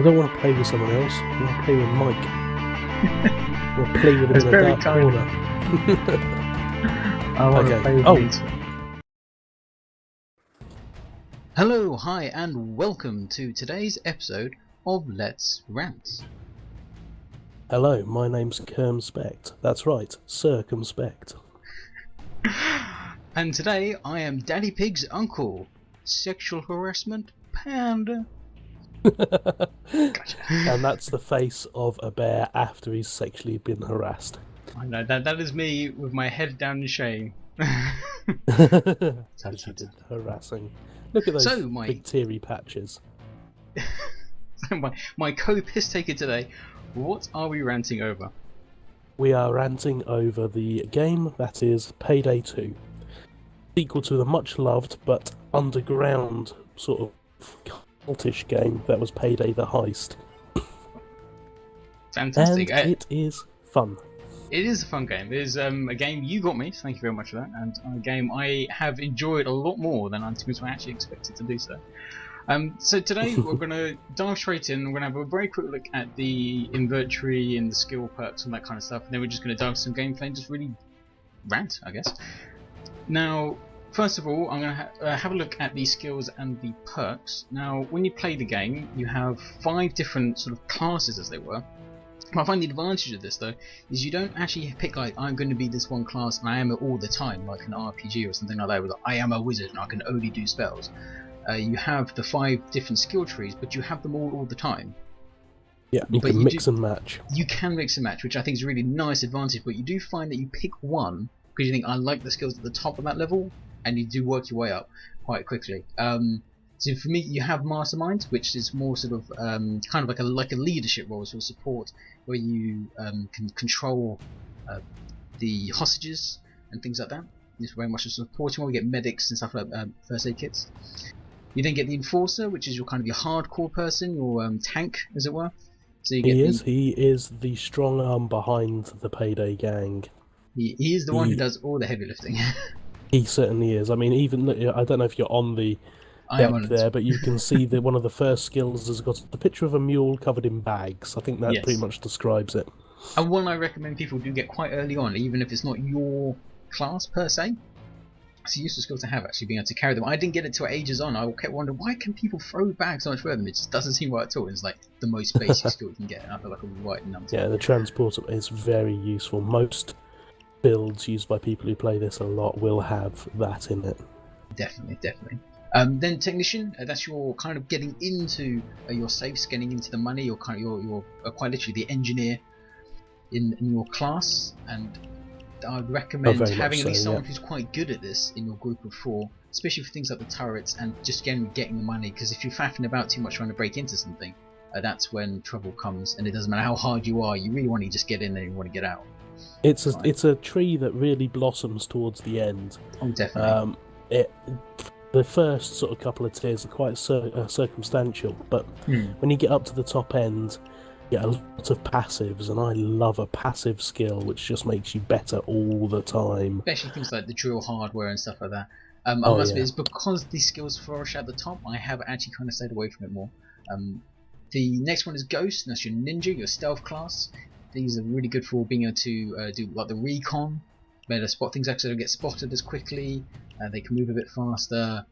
I don't want to play with someone else. I want to play with Mike. I want to play with him That's in a very dark kind. corner. I want to Okay. play with Oh. me too. Hello, hi, and welcome to today's episode of Let's Rant. Hello, my name's Circumspect. That's right, Circumspect. And today I am Daddy Pig's uncle. Sexual harassment panda. Gotcha. And that's the face of a bear after he's sexually been harassed. I know that is me with my head down in shame. Because he did harassing. Look at those So, big teary patches. my co-piss taker today. What are we ranting over? We are ranting over the game that is Payday 2. Sequel to the much loved but underground sort of cultish game that was Payday the Heist. Fantastic. And it is fun. It is a fun game. It is a game you got me, so thank you very much for that, and a game I have enjoyed a lot more than I actually expected to do so. So today we're going to dive straight in. We're going to have a very quick look at the inventory and the skill perks and that kind of stuff, and then we're just going to dive into some gameplay and just really rant, I guess. Now, first of all, I'm going to have a look at the skills and the perks. Now, when you play the game, you have 5 different sort of classes, as they were. I find the advantage of this though is you don't actually pick like I'm going to be this one class and I am it all the time like an RPG or something like that where I am a wizard and I can only do spells. You have the 5 different skill trees, but you have them all the time. Yeah, you can mix and match. You can mix and match, which I think is a really nice advantage, but you do find that you pick one because you think I like the skills at the top of that level and you do work your way up quite quickly. So for me, you have Mastermind, which is more sort of kind of like a leadership role, sort of support, where you can control the hostages and things like that. It's very much a supporting one. We get medics and stuff like first aid kits. You then get the Enforcer, which is your kind of your hardcore person, your tank, as it were. So you get He is the strong arm behind the Payday gang. He is the one who does all the heavy lifting. He certainly is. I mean, even I don't know if you're on the deck there, but you can see that one of the first skills has got a picture of a mule covered in bags. I think that pretty much describes it. And one I recommend people do get quite early on, even if it's not your class per se. It's a useful skill to have, actually, being able to carry them. I didn't get it till ages on. I kept wondering, why can people throw bags so much further? It just doesn't seem right at all. It's like the most basic skill you can get, and I feel like I'm right in numbers. Yeah, the transporter is very useful. Most builds used by people who play this a lot will have that in it. Definitely. Then Technician, that's your kind of getting into your safes, getting into the money. You're kind of you're quite literally the engineer in your class, and I'd recommend having at least someone who's quite good at this in your group of 4, especially for things like the turrets and just getting the money. Because if you're faffing about too much trying to break into something, that's when trouble comes, and it doesn't matter how hard you are. You really want to just get in there and you want to get out. It's a tree that really blossoms towards the end. Oh, definitely. The first sort of couple of tiers are quite circumstantial, but when you get up to the top end, you get a lot of passives, and I love a passive skill which just makes you better all the time. Especially things like the drill hardware and stuff like that. I must admit, it's because these skills flourish at the top, I have actually kind of stayed away from it more. The next one is Ghost, and that's your ninja, your stealth class. These are really good for being able to do like the recon, better spot things actually don't get spotted as quickly. They can move a bit faster.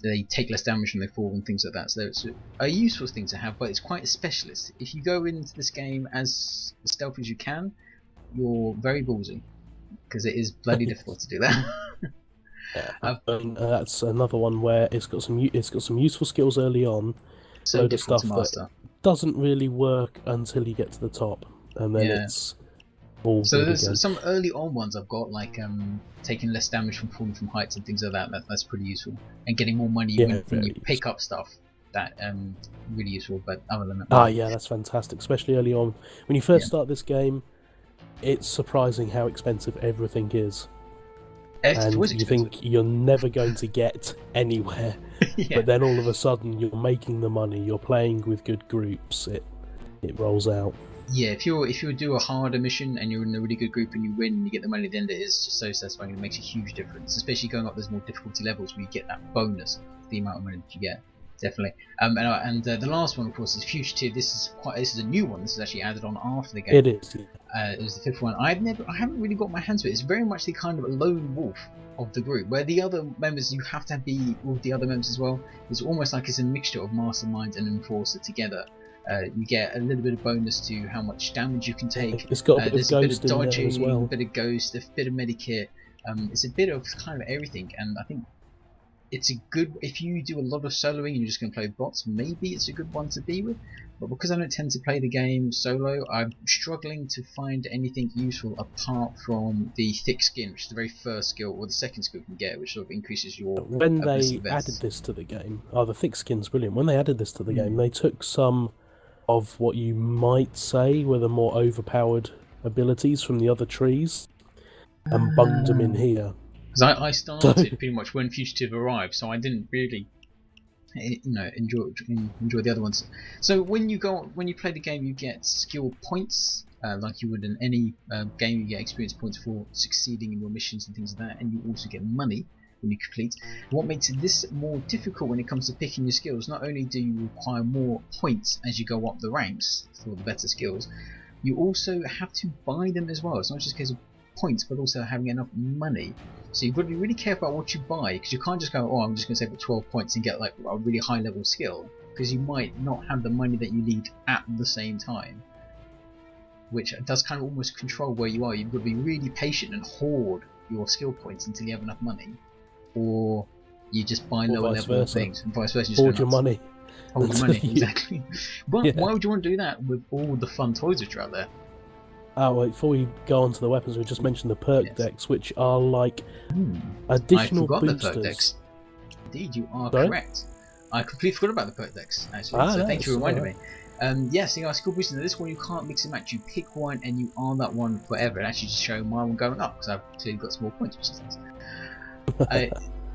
They take less damage when they fall and things like that. So it's a useful thing to have, but it's quite a specialist. If you go into this game as stealthy as you can, you're very ballsy, because it is bloody difficult to do that. That's another one where it's got some useful skills early on. So difficult to master. Doesn't really work until you get to the top, and then it's all so there's again. Some early on ones I've got, like taking less damage from falling from heights and things like that. That's pretty useful, and getting more money when you pick up stuff. That really useful. But other than that, yeah, that's fantastic, especially early on when you first start this game. It's surprising how expensive everything is. And you think you're never going to get anywhere, but then all of a sudden you're making the money, you're playing with good groups, it rolls out. Yeah, if you do a harder mission and you're in a really good group and you win and you get the money at the end, it is just so satisfying. It makes a huge difference, especially going up those more difficulty levels where you get that bonus for the amount of money that you get. Definitely. The last one, of course, is Fugitive. This is a new one. This is actually added on after the game. It is. It was the fifth one. I haven't really got my hands with it. It's very much the kind of a lone wolf of the group, where the other members, you have to be with the other members as well. It's almost like it's a mixture of mastermind and enforcer together. You get a little bit of bonus to how much damage you can take. It's got a bit there's of a ghost bit of dodging, as well. a bit of ghost, a bit of medikit. It's a bit of kind of everything, and I think it's a good, if you do a lot of soloing and you're just going to play bots, maybe it's a good one to be with. But because I don't tend to play the game solo, I'm struggling to find anything useful apart from the thick skin, which is the very first skill, or the second skill you can get, which sort of increases your When they added this to the game, the thick skin's brilliant. When they added this to the game, they took some of what you might say were the more overpowered abilities from the other trees and bunged them in here. Because I started pretty much when Fugitive arrived, so I didn't really, enjoy the other ones. So when you play the game, you get skill points, like you would in any game. You get experience points for succeeding in your missions and things like that, and you also get money when you complete. What makes this more difficult when it comes to picking your skills? Not only do you require more points as you go up the ranks for the better skills, you also have to buy them as well. It's not just a case of points, but also having enough money. So you've got to be really careful about what you buy, because you can't just go, oh, I'm just going to save up 12 points and get like a really high level skill, because you might not have the money that you need at the same time, which does kind of almost control where you are. You've got to be really patient and hoard your skill points until you have enough money, or you just buy lower level things, and vice versa. Hoard your money. Hold your money, exactly. But why would you want to do that with all the fun toys which are out there? Oh, wait, before we go on to the weapons, we just mentioned the perk decks, which are like additional boosters. The perk decks. Indeed, you are correct. I completely forgot about the perk decks, actually, so thank you for reminding me. Yes, you are skill boosters. In this one, you can't mix and match. You pick one and you are that one forever. And actually, just showing my one going up, because I've clearly got some more points, which is nice.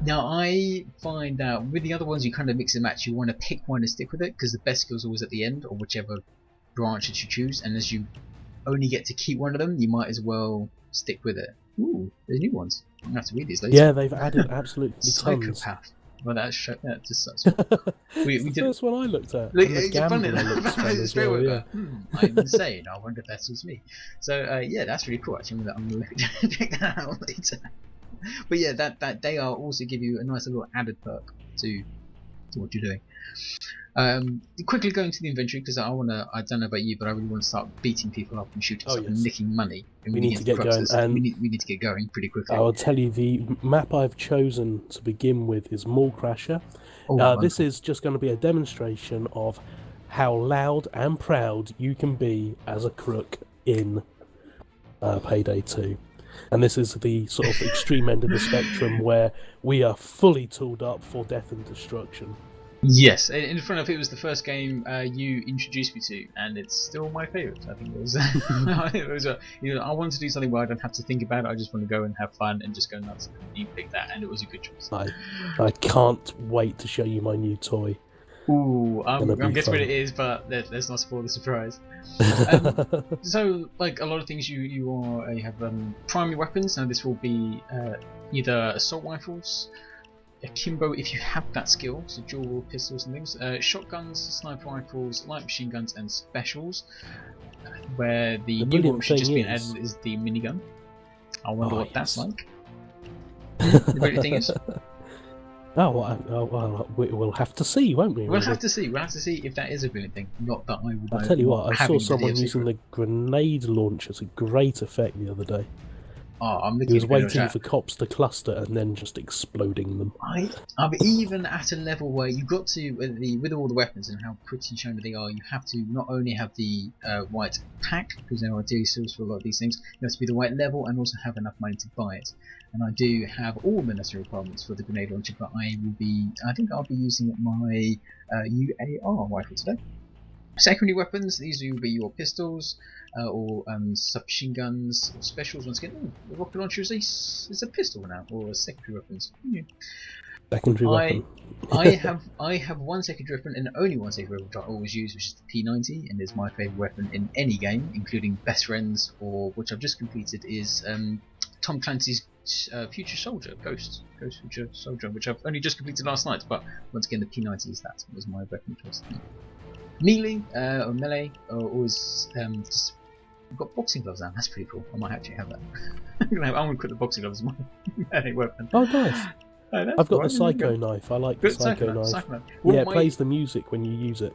Now, I find that with the other ones, you kind of mix and match. You want to pick one and stick with it, because the best skill is always at the end, or whichever branch that you choose. And as you only get to keep one of them, you might as well stick with it. Ooh, there's new ones. I'm going to have to read these later. Yeah, they've added absolutely tons. Psychopath. Well, that just sucks. we did the first one I looked at. It's funny. I'm insane. I wonder if that was me. So yeah, that's really cool. Actually, I'm going to check that out later. But yeah, that they are also give you a nice little added perk to what you're doing. Quickly going to the inventory, because I don't know about you, but I really want to start beating people up and shooting stuff and nicking money. We need to get going, and we need to get going pretty quickly. I'll tell you, the map I've chosen to begin with is Mall Crasher. This is just going to be a demonstration of how loud and proud you can be as a crook in Payday 2. And this is the sort of extreme end of the spectrum, where we are fully tooled up for death and destruction. Yes, in front of it was the first game you introduced me to, and it's still my favourite. I think it was. I wanted to do something where I don't have to think about it. I just want to go and have fun and just go nuts. And you picked that, and it was a good choice. I can't wait to show you my new toy. Ooh, I'm guessing what it is, but let's not spoil the surprise. So, like a lot of things, you have primary weapons. Now this will be either assault rifles, akimbo if you have that skill, so dual pistols and things, shotguns, sniper rifles, light machine guns, and specials. Where the new one which has just been added is the minigun. I wonder what that's like. The brilliant thing is. Well, we'll have to see, won't we? We'll have to see. We'll have to see if that is a brilliant thing. Not that I would know. I'll tell you what, I saw someone using the grenade launcher to great effect the other day. He was waiting for cops to cluster and then just exploding them. I'm even at a level where you've got to, with all the weapons and how pretty shown they are, you have to not only have the white pack, because there are daily sales for a lot of these things, you have to be the right level and also have enough money to buy it. And I do have all the necessary requirements for the grenade launcher, but I think I'll be using my UAR rifle today. Secondary weapons, these will be your pistols, or submachine guns, or specials. Once again, the rocket launcher is a pistol now, or secondary weapons. Secondary weapon. I have one secondary weapon and only one secondary weapon which I always use, which is the P90, and is my favourite weapon in any game, including Best Friends, or which I've just completed is Tom Clancy's Future Soldier, Ghost Future Soldier, which I've only just completed last night. But once again, the P90s, that was my weapon choice. Melee or melee, or always just, I've got boxing gloves now. That's pretty cool. I might actually have that. I'm gonna put the boxing gloves as my melee weapon. Oh, nice. I've got the Psycho Knife. I like the Psycho Knife. Yeah, it plays the music when you use it.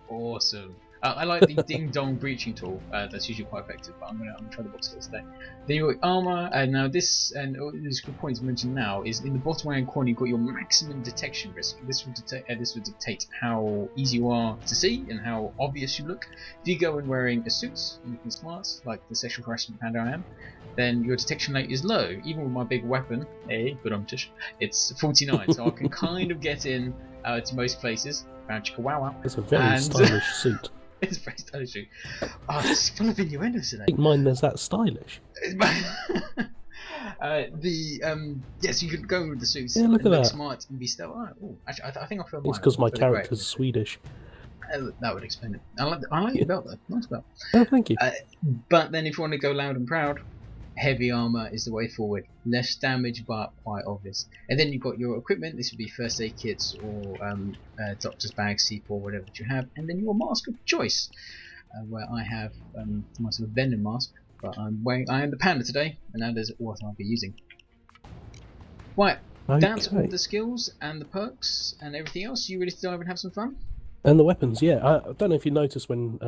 Awesome. I like the Ding Dong breaching tool. That's usually quite effective, but I'm gonna try the box gloves today. Then you've got armor, and now this, and this good point to mention now is in the bottom right hand corner you've got your maximum detection risk. This will dictate how easy you are to see and how obvious you look. If you go in wearing a suit and looking smart, like the sexual harassment panda I am, then your detection rate is low. Even with my big weapon, it's 49, so I can kind of get in to most places. It's a very stylish suit. It's very stylish. Oh, it's full of innuendos today. I think mine is that stylish. Yes, you could go with the suits. Yeah, look at that. Smart and be stealth. Oh, actually, I think I feel. It's because my character's Swedish. That would explain it. I like your belt though. Nice belt. Oh, thank you. But then, if you want to go loud and proud, heavy armor is the way forward. Less damage, but quite obvious. And then you've got your equipment. This would be first aid kits or doctor's bags, C4, whatever that you have. And then your mask of choice, where I have my sort of Venom mask. But I am the panda today, and that is what I'll be using. Right, that's all the skills and the perks and everything else. You ready to dive and have some fun? And the weapons, yeah. I don't know if you noticed when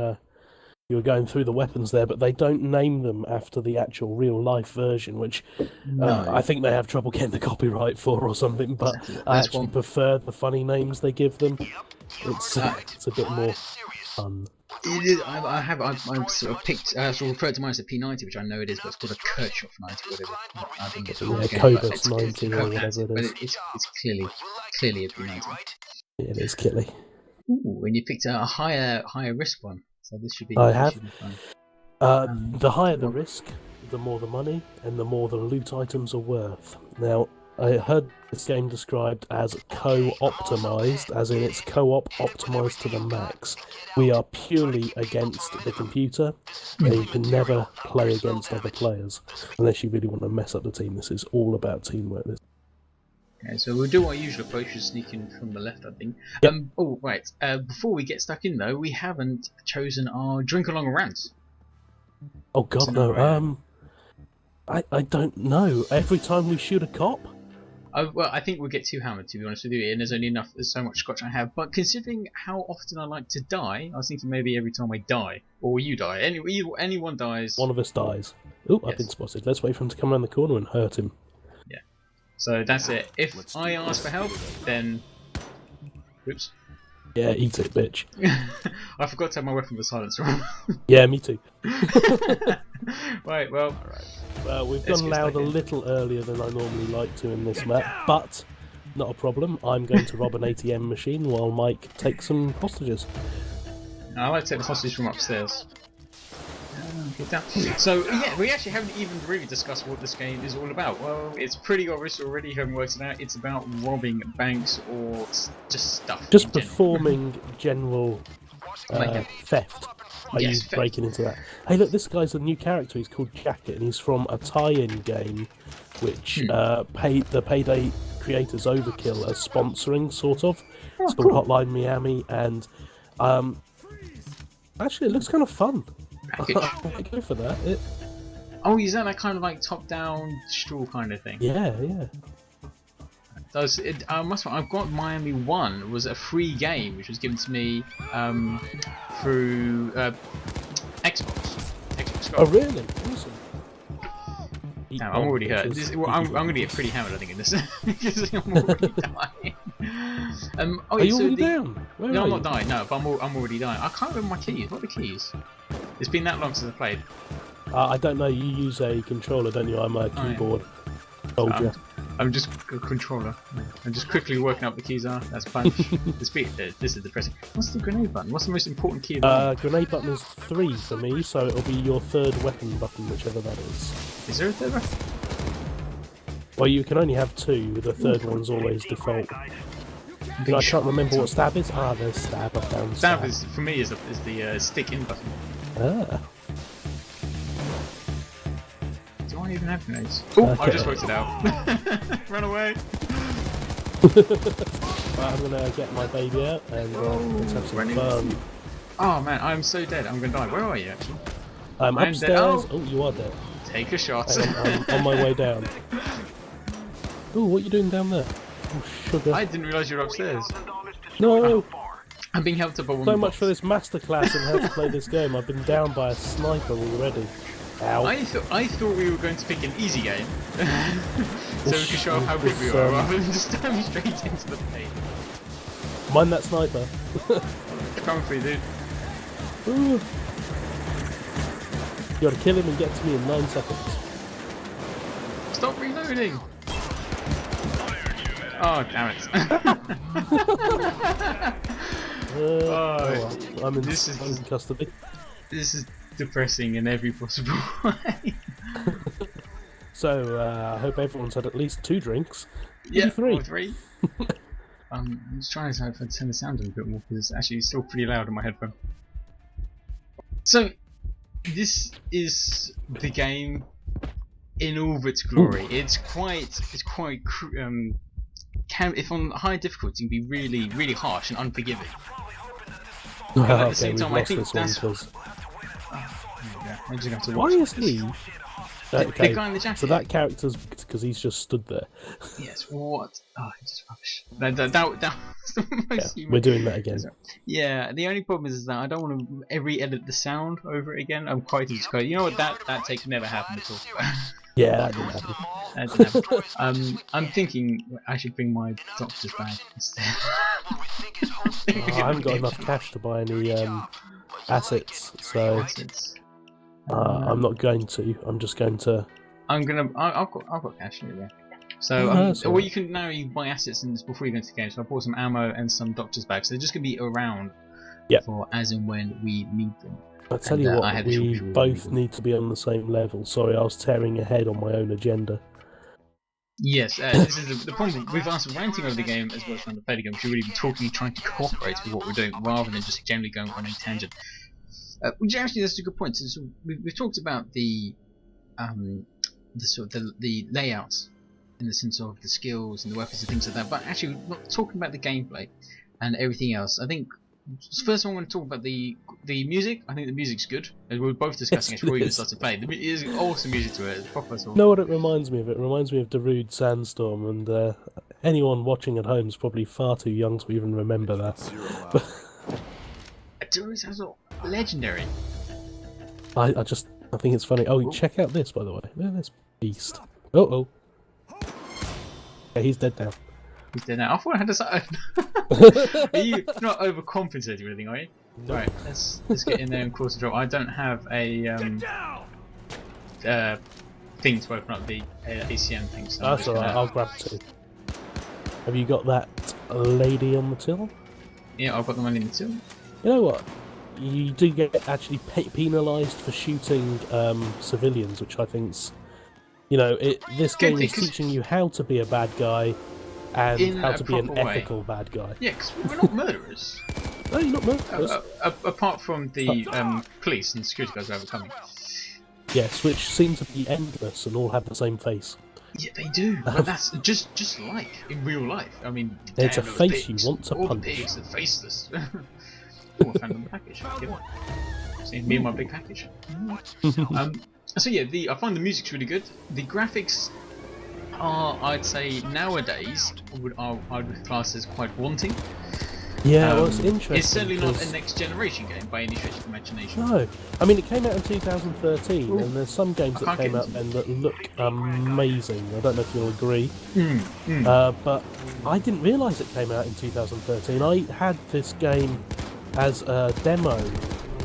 you were going through the weapons there, but they don't name them after the actual real-life version, which I think they have trouble getting the copyright for or something, but I actually prefer the funny names they give them. It's a bit more fun. It is. I've sort of picked, sort of referred to mine as a P90, which I know it is, but it's called a Kirchhoff 90, whatever. I think it's Cobus 90 or whatever it is. But it's clearly a P90. Yeah, it is Kitty. Ooh, and you picked a higher risk one, so this should be. I have. The higher the risk, the more the money, and the more the loot items are worth. Now, I heard this game described as co-optimized, as in it's co-op optimized to the max. We are purely against the computer, and you can never play against other players, unless you really want to mess up the team. This is all about teamwork. Okay, so we'll do our usual approach, just sneaking from the left, I think. Yep. Oh, right. Before we get stuck in, though, we haven't chosen our drink along a rant. Oh God, no. I don't know. Every time we shoot a cop. Well, I think we'll get too hammered, to be honest with you, and there's so much scotch I have. But considering how often I like to die, I was thinking maybe every time I die, or you die, anyone dies. One of us dies. Oh, yes. I've been spotted. Let's wait for him to come around the corner and hurt him. Yeah. So that's it. If I ask for help, then... Oops. Yeah, eat it, bitch. I forgot to have my weapon for silencer on. Yeah, me too. Right, well... we've gone loud a little earlier than I normally like to in this map, but not a problem. I'm going to rob an ATM machine while Mike takes some hostages. I like to take the hostage from upstairs. So, yeah, we actually haven't even really discussed what this game is all about. Well, it's pretty obvious already, you haven't worked it out. It's about robbing banks or just stuff. Just performing general theft. Are you theft. Breaking into that? Hey, look, this guy's a new character. He's called Jacket, and he's from a tie-in game, which the Payday creators Overkill are sponsoring, sort of. It's called Hotline Miami, and actually, it looks kind of fun. I go for that. Oh, is that like kind of like top-down straw kind of thing? Yeah. I've got Miami 1. It was a free game which was given to me through Xbox. Oh, really? Awesome. Damn, I'm already hurt. I'm going to get pretty hammered, I think, in this. Because I'm already dying. Are you already down? No, I'm not dying, no, but I'm already dying. I can't remember my keys. What are the keys? It's been that long since I played. I don't know. You use a controller, don't you? I'm a keyboard soldier. I'm just a controller. I'm just quickly working out the keys are. That's punch. This is depressing. What's the grenade button? What's the most important key? Grenade button is 3 for me, so it'll be your third weapon button, whichever that is. Is there a third weapon? Well, you can only have 2. The third one's always default. I can't remember what stab is. There's stab. I found stab. Stab is, for me, is the stick in button. Ah. even have grenades. Oh, Okay. I just worked it out. Run away. Right, I'm gonna get my baby out and let's have some fun. Oh man, I'm so dead. I'm gonna die. Where are you actually? I'm I'm upstairs. dead. Oh, you are dead. Take a shot. I'm on my way down. Oh, what are you doing down there? Oh, sugar. I didn't realise you were upstairs. No! I'm being helped up by one. So much for this masterclass in how to play this game. I've been down by a sniper already. Ow. I thought we were going to pick an easy game, so we could show off how good we are, rather than just dive straight into the pain. Mind that sniper. Coming for you, dude. Ooh. You gotta kill him and get to me in 9 seconds. Stop reloading! Oh, damn it. Well, I'm in custody. This is depressing in every possible way. So, I hope everyone's had at least 2 drinks. Yeah, 3. Or 3. I'm just trying to turn the sound down a bit more because actually it's still pretty loud in my headphone. So, this is the game in all of its glory. Ooh. It's quite if on high difficulty, can be really, really harsh and unforgiving. But at the same time, I think that's. Why is he? The guy in the jacket. So that character's because he's just stood there. Yes. What? Oh, it's just rubbish. That was the most. Yeah, we're doing that again. Yeah. The only problem is that I don't want to re-edit the sound over it again. I'm quite discouraged. You know what? That take never happened at all. Yeah, that didn't happen. That didn't happen. I'm thinking I should bring my doctor's bag instead. I haven't got enough cash to buy any assets, so I'm not going to. I'm just going to. I've got cash anyway. So well, you can now buy assets in this before you go into the game. So I bought some ammo and some doctor's bags. So they're just gonna be around for as and when we need them. I tell you what, we both need to be on the same level. Sorry, I was tearing ahead on my own agenda. Yes, this is the problem with us ranting over the game as well as trying to play the game. We should really be talking, trying to cooperate with what we're doing, rather than just generally going on a tangent. Which actually, that's a good point. So we've talked about the layout in the sense of the skills and the weapons and things like that, but actually we're not talking about the gameplay and everything else. I think first I want to talk about the music. I think the music's good. As we were both discussing it before we even started playing. There is awesome music to it. It's proper sort of... know what it reminds me of? It reminds me of Darude Sandstorm, and anyone watching at home is probably far too young to even remember that. Darude Sandstorm, legendary. I think it's funny. Oh, check out this, by the way. Look at this beast. Oh. Yeah, he's dead now. He's dead now. I thought I had a... Are you not overcompensating or anything, are you? Nope. Right, let's get in there and cause a drop. I don't have a thing to open up the ACM thing. So that's alright, I'll grab 2. Have you got that lady on the till? Yeah, I've got the one in the till. You know what? You do get actually penalised for shooting civilians, which I think's... You know, this game is teaching you how to be a bad guy and how to be an ethical bad guy. Yeah, because we're not murderers. No, you're not murderers. Apart from the police and security guards who are coming. Yes, which seem to be endless and all have the same face. Yeah, they do. But that's just like in real life. I mean, it's a face you want to punch. All the pigs are faceless. Oh, I found them the package. See, me and my big package. So yeah, I find the music's really good. The graphics are, I'd say, nowadays I would class as quite wanting. Yeah, well, it's interesting. It's certainly not a next generation game by any stretch of the imagination. No, I mean it came out in 2013, and there's some games that came out then that look amazing. I don't know if you'll agree, but I didn't realise it came out in 2013. I had this game as a demo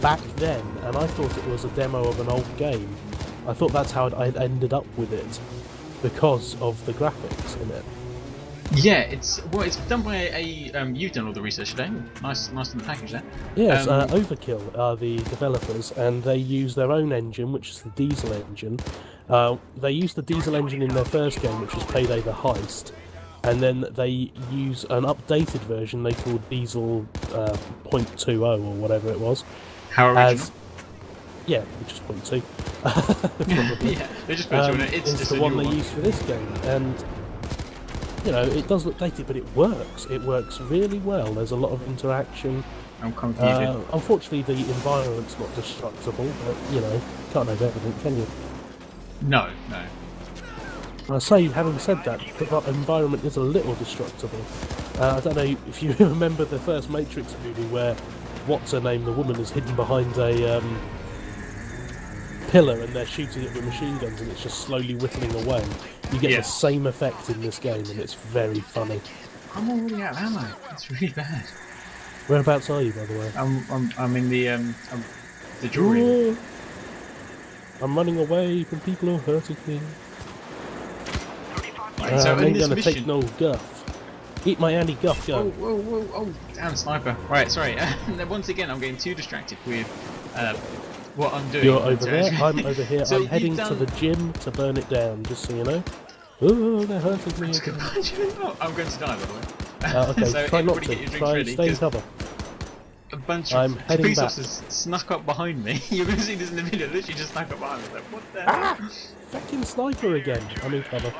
back then, and I thought it was a demo of an old game. I thought that's how I ended up with it, because of the graphics in it. Yeah, it's done by you've done all the research today. Nice in the package there. Yes, Overkill are the developers, and they use their own engine, which is the Diesel engine. They used the Diesel engine in their first game, which was Payday the Heist, and then they use an updated version they called Diesel 0.20 or whatever it was. How original? Yeah, just 0.2. Probably. Yeah, they just put you in it. It's is just the a one new they one. use for this game, and you know it does look dated, but it works. It works really well. There's a lot of interaction. I'm confused. Unfortunately, the environment's not destructible, but you know, can't have everything, can you? No, no. I say, having said that, the environment is a little destructible. I don't know if you remember the first Matrix movie where what's her name, the woman, is hidden behind a pillar and they're shooting it with machine guns and it's just slowly whittling away. You get the same effect in this game and it's very funny. I'm already out of ammo. It's really bad. Whereabouts are you, by the way? I'm in the jewelry. I'm running away from people who are hurting me. Right, so I'm in this gonna mission... take no guff. Eat my anti-guff gun. Oh, damn sniper. Right, sorry. Once again, I'm getting too distracted with what I'm doing. You're over there, I'm over here. So I'm heading to the gym to burn it down, just so you know. Ooh, they're hurting me again. I'm going to die, by the way. Okay, so try not get to. your drinks Try and ready, stay in cover. A bunch of heading police back. officers snuck up behind me. You're going to see this in the video. Literally just snuck up behind me. Like, what the hell? Ah! Fucking sniper again. I'm in cover.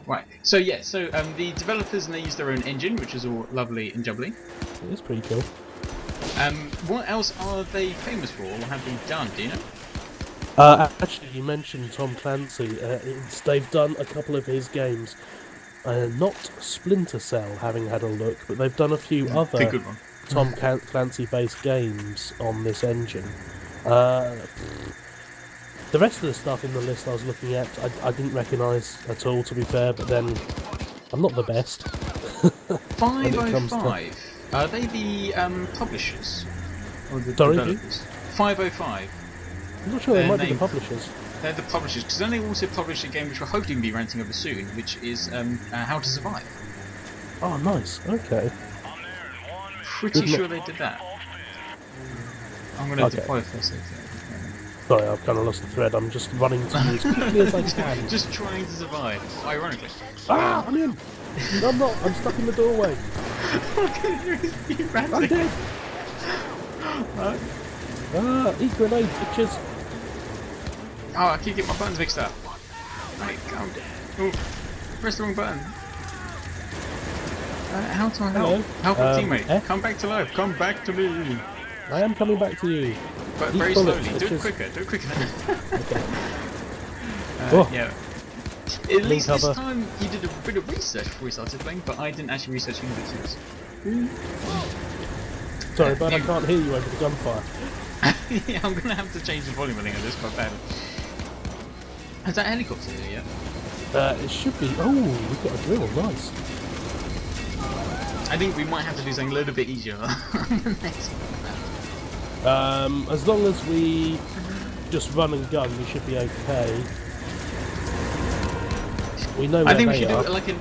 Right, so yeah, the developers, and they use their own engine, which is all lovely and jubbly. It is pretty cool. What else are they famous for, or have they done, do you know? Actually, you mentioned Tom Clancy. They've done a couple of his games. Not Splinter Cell, having had a look, but they've done a few other Tom Clancy-based games on this engine. The rest of the stuff in the list I was looking at, I didn't recognise at all, to be fair, but then I'm not the best. 505, are they the publishers? Or the Sorry, developers? 505. I'm not sure they might be the publishers. They're the publishers, because then they also published a game which we're hoping to be ranting over soon, which is How to Survive. Oh, nice, okay. Pretty sure they did that. I'm going to deploy first. Sorry, I've kind of lost the thread. I'm just running to you as quickly as I can. Just trying to survive, ironically. Ah, I'm in! No, I'm not. I'm stuck in the doorway. I'm dead. Eat grenade, bitches. Oh, I keep getting my buttons mixed up. Right, come. Oh, press the wrong button. How do I help? Help a teammate. F? Come back to life. Come back to me. I am coming back to you. But very slowly. Do it quicker. Do it quicker. Yeah. At least this time you did a bit of research before we started playing, but I didn't actually research any of Sorry, but I can't hear you over the gunfire. Yeah, I'm gonna have to change the volume. I think of this quite bad. Is that helicopter here yet? It should be. Oh, we've got a drill. Nice. I think we might have to do something a little bit easier. As long as we just run and gun, we should be okay. We know where I think we they should are. do like a.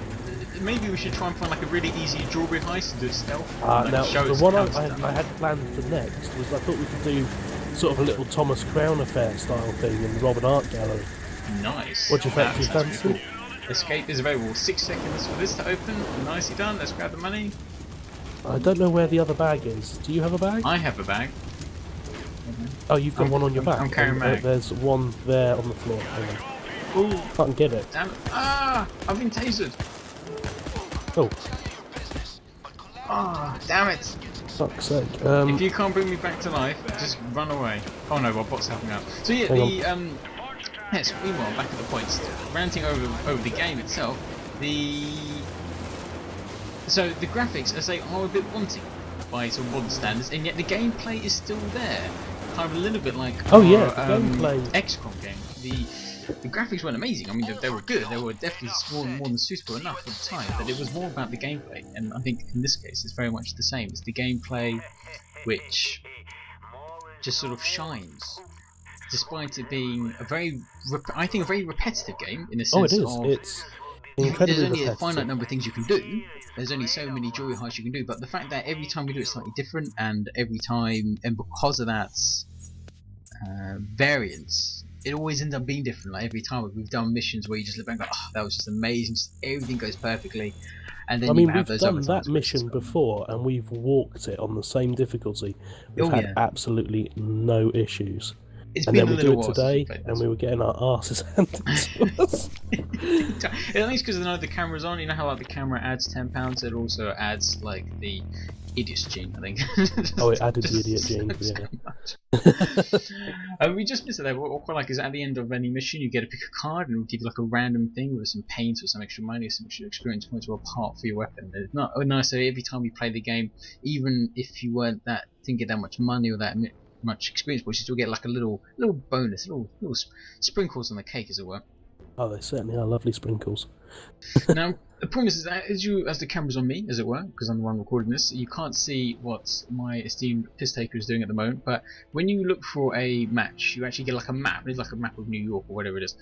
Maybe we should try and find like a really easy jewelry heist and do it stealth. Now, the one I had planned for next was I thought we could do sort of a little Thomas Crown Affair style thing in the Robin Art Gallery. Nice. What do you fancy? Really cool. Escape is available. 6 seconds for this to open. Nicely done. Let's grab the money. I don't know where the other bag is. Do you have a bag? I have a bag. Oh, you've got one on your back. I'm carrying a bag. There's one there on the floor. Ooh. Can't get it. Damn it. Ah! I've been tasered. Oh. Ah, damn it. Fuck's sake. If you can't bring me back to life, just run away. Oh no, my bot's helping out. So yeah, yes, meanwhile, back at the points. Ranting over the game itself, so the graphics, as they are a bit wanting by sort of modern standards, and yet the gameplay is still there. Kind of a little bit like the gameplay. XCOM game. The graphics weren't amazing. I mean, they were good. They were definitely more than suitable enough for the time. But it was more about the gameplay, and I think in this case it's very much the same. It's the gameplay which just sort of shines, despite it being a very repetitive game in the sense of it's incredibly there's only repetitive. a finite number of things you can do. There's only so many jewelry heists you can do, but the fact that every time we do it slightly different, and every time, and because of that variance, it always ends up being different. Like every time we've done missions where you just look back and go, oh, that was just amazing, just everything goes perfectly, and then I mean, you have we've those other done times that mission before, and we've walked it on the same difficulty. We've had absolutely no issues. It's and been then a we do little it while since we today, played and this. we were getting our asses handed to us. At least because the camera's on, you know how like the camera adds £10, it also adds like the idiot gene, I think. Oh, it added the idiot gene, yeah. We just missed it there. What I quite like is at the end of any mission, you get to pick a card, and it'll give you like a random thing with some paint or some extra money or some extra experience points or a part for your weapon. It's not nice. So every time you play the game, even if you didn't get that much money or that much experience points, you still get like a little bonus, little sprinkles on the cake, as it were. Oh, they certainly are lovely sprinkles. Now, the point is that as the camera's on me, as it were, because I'm the one recording this, you can't see what my esteemed piss taker is doing at the moment. But when you look for a match, you actually get like a map. It's like a map of New York or whatever it is.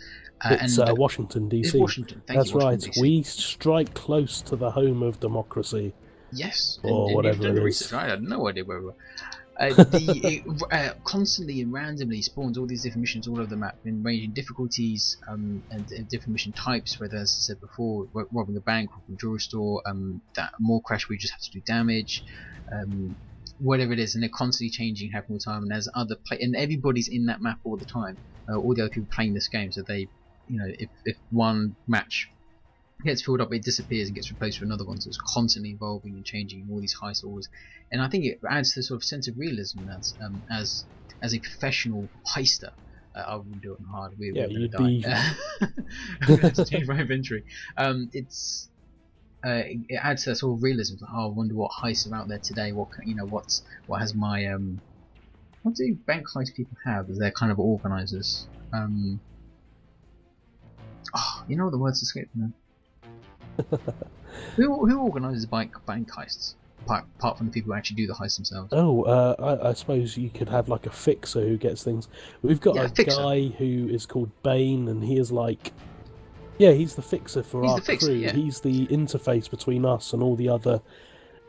It's Washington DC. It's Washington. That's right. DC. We strike close to the home of democracy. Yes, or whatever it is. Research, right? I had no idea where we were. It constantly and randomly spawns all these different missions all over the map in ranging difficulties and different mission types, whether, as I said before, robbing a bank, robbing a jewelry store, that more crash where you just have to do damage, whatever it is, and they're constantly changing, having more time, and there's and everybody's in that map all the time, all the other people playing this game, so they, if one match gets filled up, it disappears and gets replaced with another one, so it's constantly evolving and changing, and all these high scores. And I think it adds to the sort of sense of realism as a professional heister. I wouldn't do it on hard. We're going to die. Let's change my inventory. It adds to that sort of realism. Like, I wonder what heists are out there today. What has my what do bank heist people have? As they're kind of organisers. The words escape me. Who organises bank heists? Apart from the people who actually do the heist themselves. I suppose you could have like a fixer who gets things. We've got a guy who is called Bane, and he is like, he's the fixer for our crew. Yeah. He's the interface between us and all the other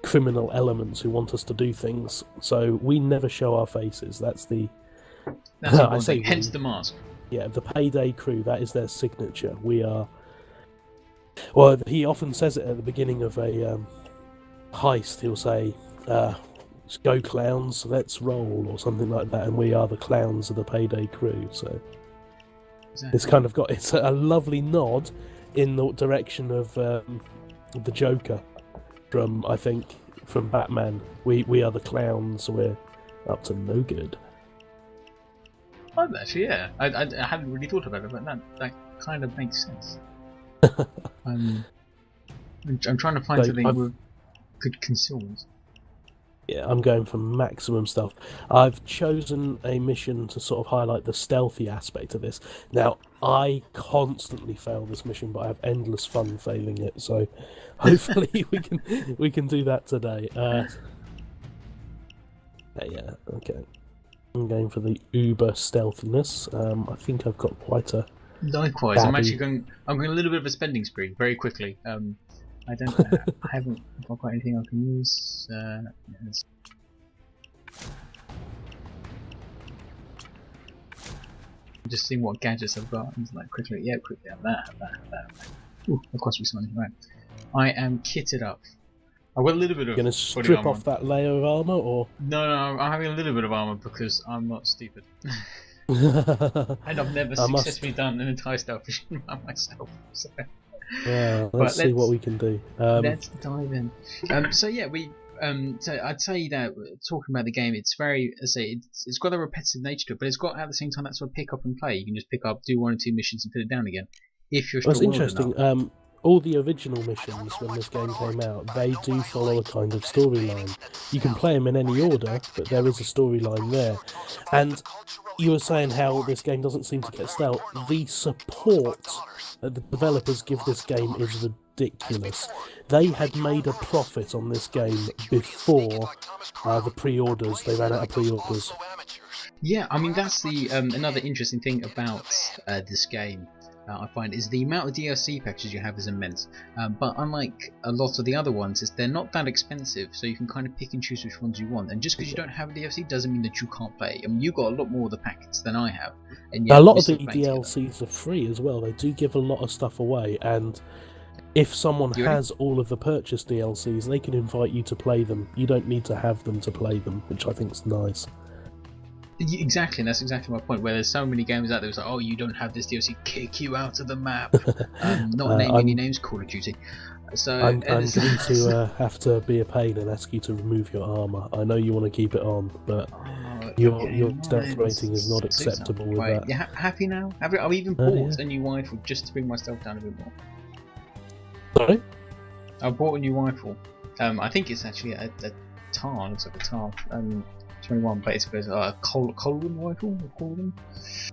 criminal elements who want us to do things. So we never show our faces. That's hence the mask. Yeah, the Payday crew. That is their signature. We are. Well, he often says it at the beginning of a heist. He'll say, "Go clowns, let's roll," or something like that. And we are the clowns of the Payday crew. So it's kind of it's a lovely nod in the direction of the Joker from Batman. We are the clowns. We're up to no good. Actually, yeah. I hadn't really thought about it, but that kind of makes sense. I'm trying to find something with good concealment. Yeah, I'm going for maximum stealth. I've chosen a mission to sort of highlight the stealthy aspect of this. Now, I constantly fail this mission, but I have endless fun failing it. So, hopefully, we can do that today. Yeah, okay. I'm going for the uber stealthiness. I think I've got quite a. Likewise, I'm going a little bit of a spending spree very quickly. I haven't got anything I can use. Yes. Just seeing what gadgets I've got. And like quickly have that. Ooh, of course we something. Right. I am kitted up. I've got a little bit of. You're gonna strip off that layer of armor, or? No, I'm having a little bit of armor because I'm not stupid. And I've never successfully done an entire stealth mission by myself. So. Yeah, let's see what we can do. Let's dive in. So I'd say that talking about the game, it's very, it's got a repetitive nature to it, but it's got at the same time that sort of pick up and play. You can just pick up, do 1 or 2 missions, and put it down again. If you're. That's interesting. All the original missions when this game came out, they do follow a kind of storyline. You can play them in any order, but there is a storyline there. And you were saying how this game doesn't seem to get stealth. The support that the developers give this game is ridiculous. They had made a profit on this game before the pre-orders. They ran out of pre-orders. Yeah, I mean that's the another interesting thing about this game. I find is the amount of DLC packages you have is immense, but unlike a lot of the other ones, they're not that expensive, so you can kind of pick and choose which ones you want. And just because you don't have a DLC doesn't mean that you can't play. I mean, you got a lot more of the packets than I have, and a lot of the DLCs are free as well. They do give a lot of stuff away, and If someone has all of the purchase DLCs, they can invite you to play them. You don't need to have them to play them, which I think is nice. Exactly, and that's exactly my point. Where there's so many games out there, it's like, oh, you don't have this DLC, kick you out of the map. Not naming any names, Call of Duty. So I'm going to have to be a pain and ask you to remove your armor. I know you want to keep it on, but your stealth rating is not acceptable with that. You happy now? I've even bought a new rifle just to bring my stealth down a bit more. Sorry? I bought a new rifle. I think it's actually a TAR. Looks like a TAR. 21, but it's a Colwyn rifle.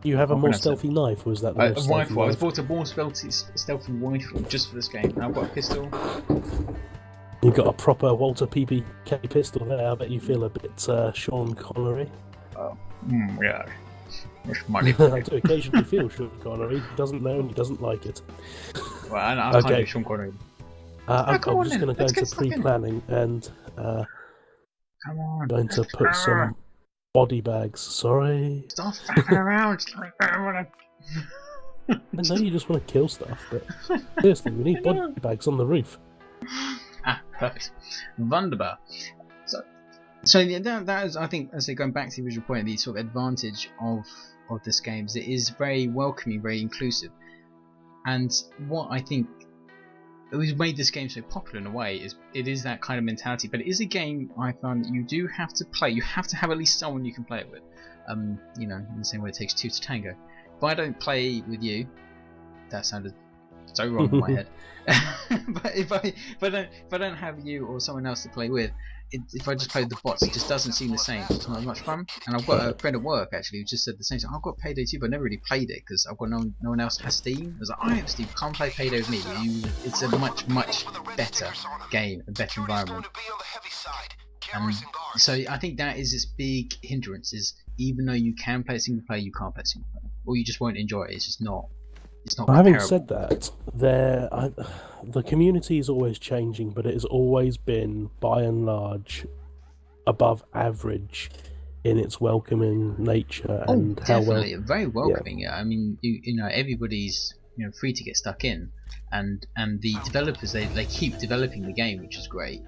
You have a more stealthy knife, or is that the a rifle? I bought a more stealthy rifle just for this game. Now I've got a pistol. You've got a proper Walter PPK pistol there. I bet you feel a bit Sean Connery. Oh, yeah. I do occasionally feel Sean Connery. He doesn't know and he doesn't like it. Well, I can't do Sean Connery. I'm just going to go into pre-planning and come on. Going to put some body bags. Sorry. Stop faffing around. I know you just want to kill stuff, but seriously, we need body bags on the roof. Perfect. Wunderbar. So yeah, that is, I think, as I going back to the original point, the sort of advantage of this game is it is very welcoming, very inclusive, and what I think has made this game so popular in a way is it is that kind of mentality. But it is a game I found that you do have to play. You have to have at least someone you can play it with. You know, in the same way it takes two to tango. If I don't play with you, that sounded so wrong in my head. But if I don't have you or someone else to play with, if I just play with the bots, it just doesn't seem the same. It's not as much fun. And I've got a friend at work actually who just said the same thing. I've got Payday 2, but I never really played it because I've got no one else has Steam. I was like, I have Steam, can't play Payday with me. It's a much better game, a better environment. And so I think that is its big hindrance. Is even though you can play a single player, you can't play a single player, or you just won't enjoy it. It's just not. It's not. Having said that, the community is always changing, but it has always been, by and large, above average in its welcoming nature and how well. Definitely, very welcoming. Yeah. I mean, you know, everybody's free to get stuck in, and the developers they keep developing the game, which is great.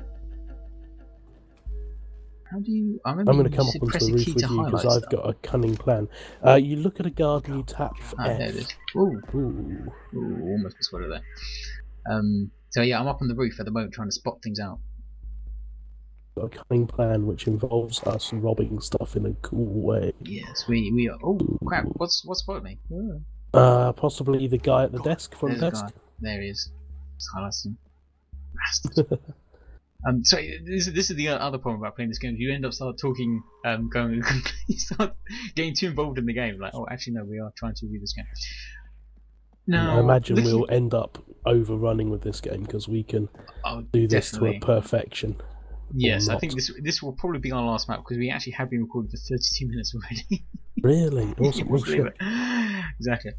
How do you? I'm going to come up onto the roof with you because I've got a cunning plan. You look at a guard and you tap F. There it is. Ooh, almost spotted there. So yeah, I'm up on the roof at the moment trying to spot things out. Got a cunning plan which involves us robbing stuff in a cool way. Yes, we are. Oh crap! What's spotted me? Possibly the guy at the desk, front desk. There he is. Just highlights him. Bastard. So this is the other problem about playing this game. You end up talking, you start getting too involved in the game. Like, oh, actually no, we are trying to review this game. Now, I imagine we'll end up overrunning with this game because we can do this to a perfection. Yes, I think this will probably be our last map because we actually have been recording for 32 minutes already. Really? Awesome. Exactly.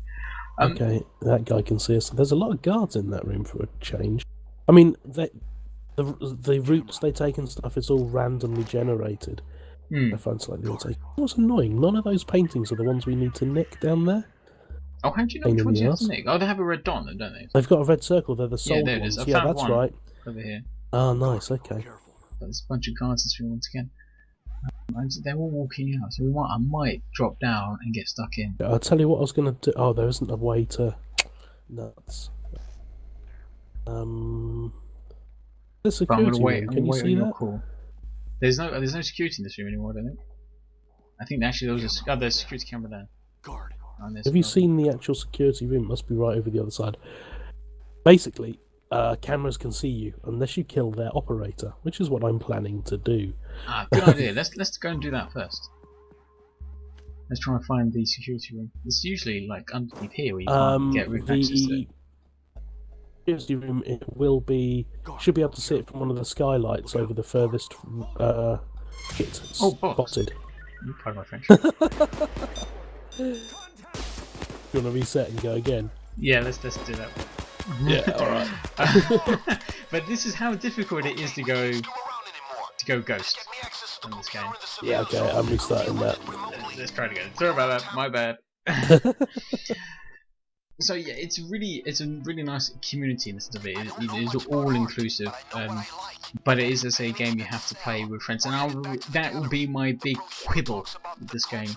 Okay, that guy can see us. There's a lot of guards in that room for a change. I mean, the routes they take and stuff is all randomly generated. I find slightly irritating. What's annoying? None of those paintings are the ones we need to nick down there. Oh, how do you know which ones you have to nick? Oh, they have a red dot, don't they? They've got a red circle. They're the sold there ones. It is. Yeah, that's right. Over here. Oh, nice. Okay. There's a bunch of guards this room once again. They're all walking out, so I might drop down and get stuck in. I'll tell you what I was going to do. Oh, there isn't a way to. Nuts. The security room. Can you see that? Call. There's no security in this room anymore, I don't think. I think actually there's a security camera there. Guard. Have you seen the actual security room? It must be right over the other side. Basically, cameras can see you unless you kill their operator, which is what I'm planning to do. Good idea. Let's go and do that first. Let's try and find the security room. It's usually like underneath here where you can't get room access to it. Security room, it will be. Should be able to see it from one of the skylights over the furthest. Spotted. You pardon my French. You want to reset and go again? Yeah, let's do that. Yeah, all right. But this is how difficult it is to go ghost in this game. Yeah, okay, I'm restarting that. Let's try it again. Sorry about that. My bad. So yeah, it's a really nice community in the sense of it. It is all inclusive, but it is, as a game you have to play with friends, and that will be my big quibble with this game.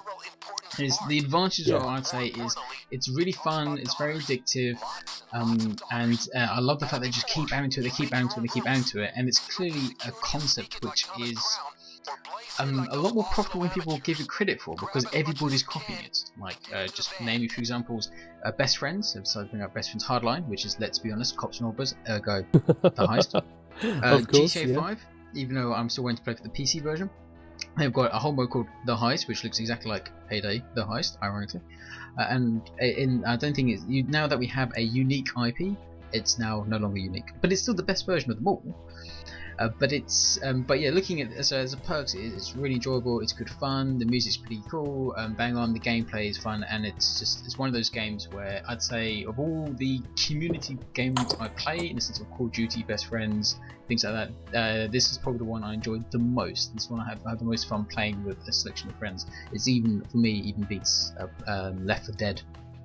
Is the advantage I'd say is it's really fun, it's very addictive, and I love the fact they just keep adding to it, they keep adding to it, they keep adding to it, and it's clearly a concept which is a lot more profitable than people give it credit for, because everybody's copying it. Like, just name a few examples. Best Friends have decided to bring out Best Friends Hardline, which is, let's be honest, cops and robbers, ergo the heist. Of course, GTA 5, even though I'm still waiting to play for the PC version, they've got a whole mode called The Heist, which looks exactly like Payday, The Heist, ironically. And I don't think it's, now that we have a unique IP, it's now no longer unique, but it's still the best version of them all. But yeah, looking at as a perks, it's really enjoyable. It's good fun. The music's pretty cool. Bang on, the gameplay is fun, and it's one of those games where I'd say of all the community games I play, in the sense of Call of Duty, Best Friends, things like that, this is probably the one I enjoyed the most. This one I have the most fun playing with a selection of friends. It's even, for me, even beats Left 4 Dead.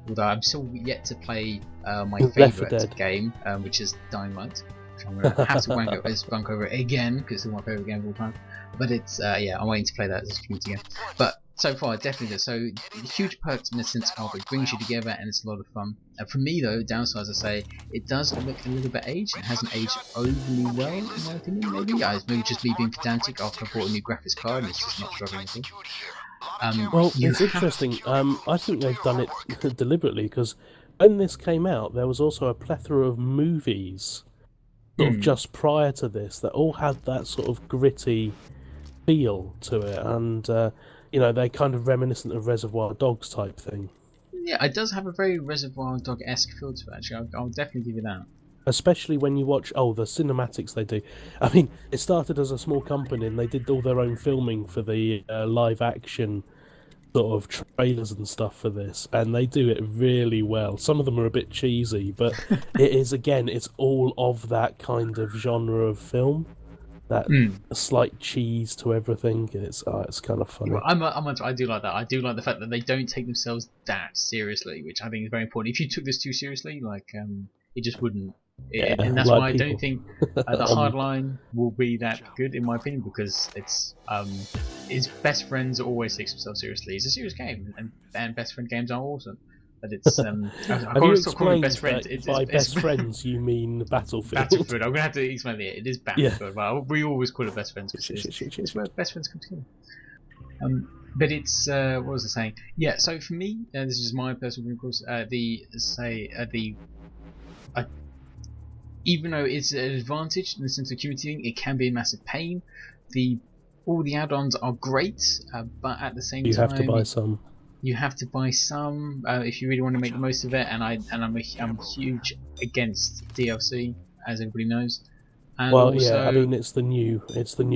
Although I'm still yet to play my favourite game, which is Dynamite. I'm going to have to bunk over it again, because it's my favourite game of all time. But it's, yeah, I'm waiting to play that as a community game. But so far, definitely. So, huge perks in the sense of it brings you together and it's a lot of fun. For me, though, downsides, I say, it does look a little bit aged. It hasn't aged overly well, in my opinion, maybe. Maybe just me being pedantic after I bought a new graphics card and it's just not struggling at all. Well, it's interesting. I think they've done it deliberately, because when this came out, there was also a plethora of movies sort of just prior to this that all had that sort of gritty feel to it, and you know, they're kind of reminiscent of Reservoir Dogs type thing. Yeah, it does have a very Reservoir Dog-esque feel to it, actually. I'll definitely give you that. Especially when you watch the cinematics they do. I mean, it started as a small company and they did all their own filming for the live action sort of trailers and stuff for this, and they do it really well. Some of them are a bit cheesy, but it is, again, it's all of that kind of genre of film, that slight cheese to everything. It's kind of funny. Well, I do like that. I do like the fact that they don't take themselves that seriously, which I think is very important. If you took this too seriously, like, it just wouldn't. And that's why I don't think the hardline will be that good, in my opinion, because it's Best Friends always takes themselves seriously. It's a serious game, and Best Friend games are awesome. But it's Have you explained Best Friends? By Best Friends you mean Battlefield? Battlefield. I'm gonna have to explain it. It is Battlefield. Yeah. But we always call it Best Friends because it's where Best Friends come together. But it's what was I saying? Yeah. So for me, this is my personal opinion, of course. Even though it's an advantage in the sense of community, it can be a massive pain. All the add-ons are great, but at the same time, you have to buy some. You have to buy some if you really want to make the most of it. And I'm huge against DLC, as everybody knows. And well, also, yeah, I mean it's the new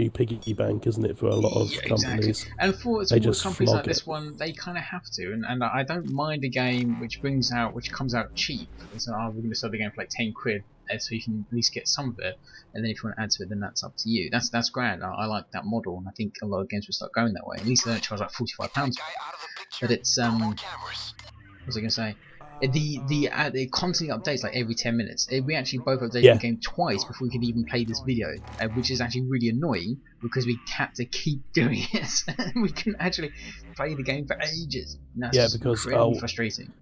piggy bank, isn't it, for a lot of companies? Exactly. And for smaller companies like this one, they kind of have to. And I don't mind a game which comes out cheap. So we're going to sell the game for like 10 quid. So you can at least get some of it, and then if you want to add to it, then that's up to you. That's grand. I like that model, and I think a lot of games will start going that way. At least they don't charge like £45. But it's what was I going to say? The constantly updates like every 10 minutes. We actually both updated the game twice before we could even play this video, which is actually really annoying because we had to keep doing it. We couldn't actually play the game for ages. And that's because incredibly frustrating.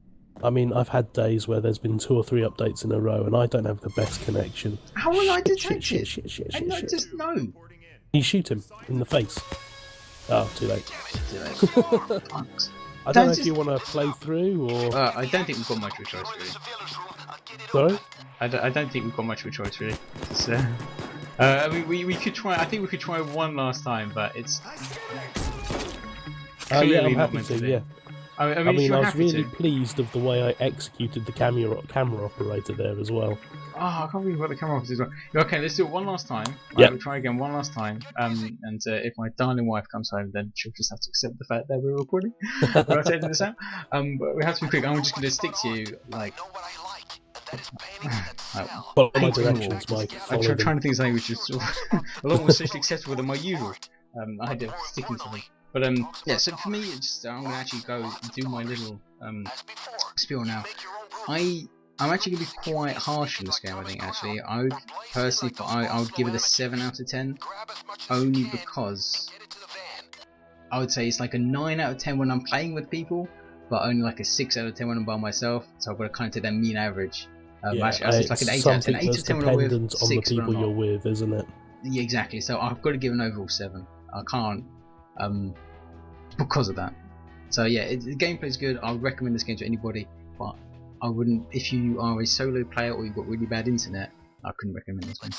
I mean, I've had days where there's been 2 or 3 updates in a row, and I don't have the best connection. How will I detect it? I don't just know. You shoot him in the face. Oh, too late. I don't know if you want to play through or. I don't think we've got much of a choice, really. Sorry? I don't think we've got much of a choice, really. I mean, we could try. I think we could try one last time, but it's. Yeah, I'm happy to. Yeah. I mean I was really pleased of the way I executed the camera operator there as well. Oh, I can't believe what the camera operator as well. Okay, let's do it one last time. Yeah. We'll try again one last time. And if my darling wife comes home, then she'll just have to accept the fact that we're recording. We're taking this out. But we have to be quick. I'm just going to stick to you, like. Follow my directions, Mike. I'm trying to think of something which is sort of a lot more socially acceptable than my usual idea of sticking to something. But yeah, so for me, it's just I'm gonna actually go do my little spiel now. I'm actually going to be quite harsh on this game. I think actually, I would personally, I would give it a 7 out of 10, only because I would say it's like a 9 out of 10 when I'm playing with people, but only like a 6 out of 10 when I'm by myself. So I've got to kind of take that mean average. Actually, it's like an 8 out of 10. 8 out of 10 when I'm with, dependent on the 6 when people I'm you're not. with, isn't it? Yeah, exactly. So I've got to give an overall 7. I can't, because of that. So yeah, the gameplay's good. I would recommend this game to anybody, but I wouldn't, if you are a solo player or you've got really bad internet, I couldn't recommend this one.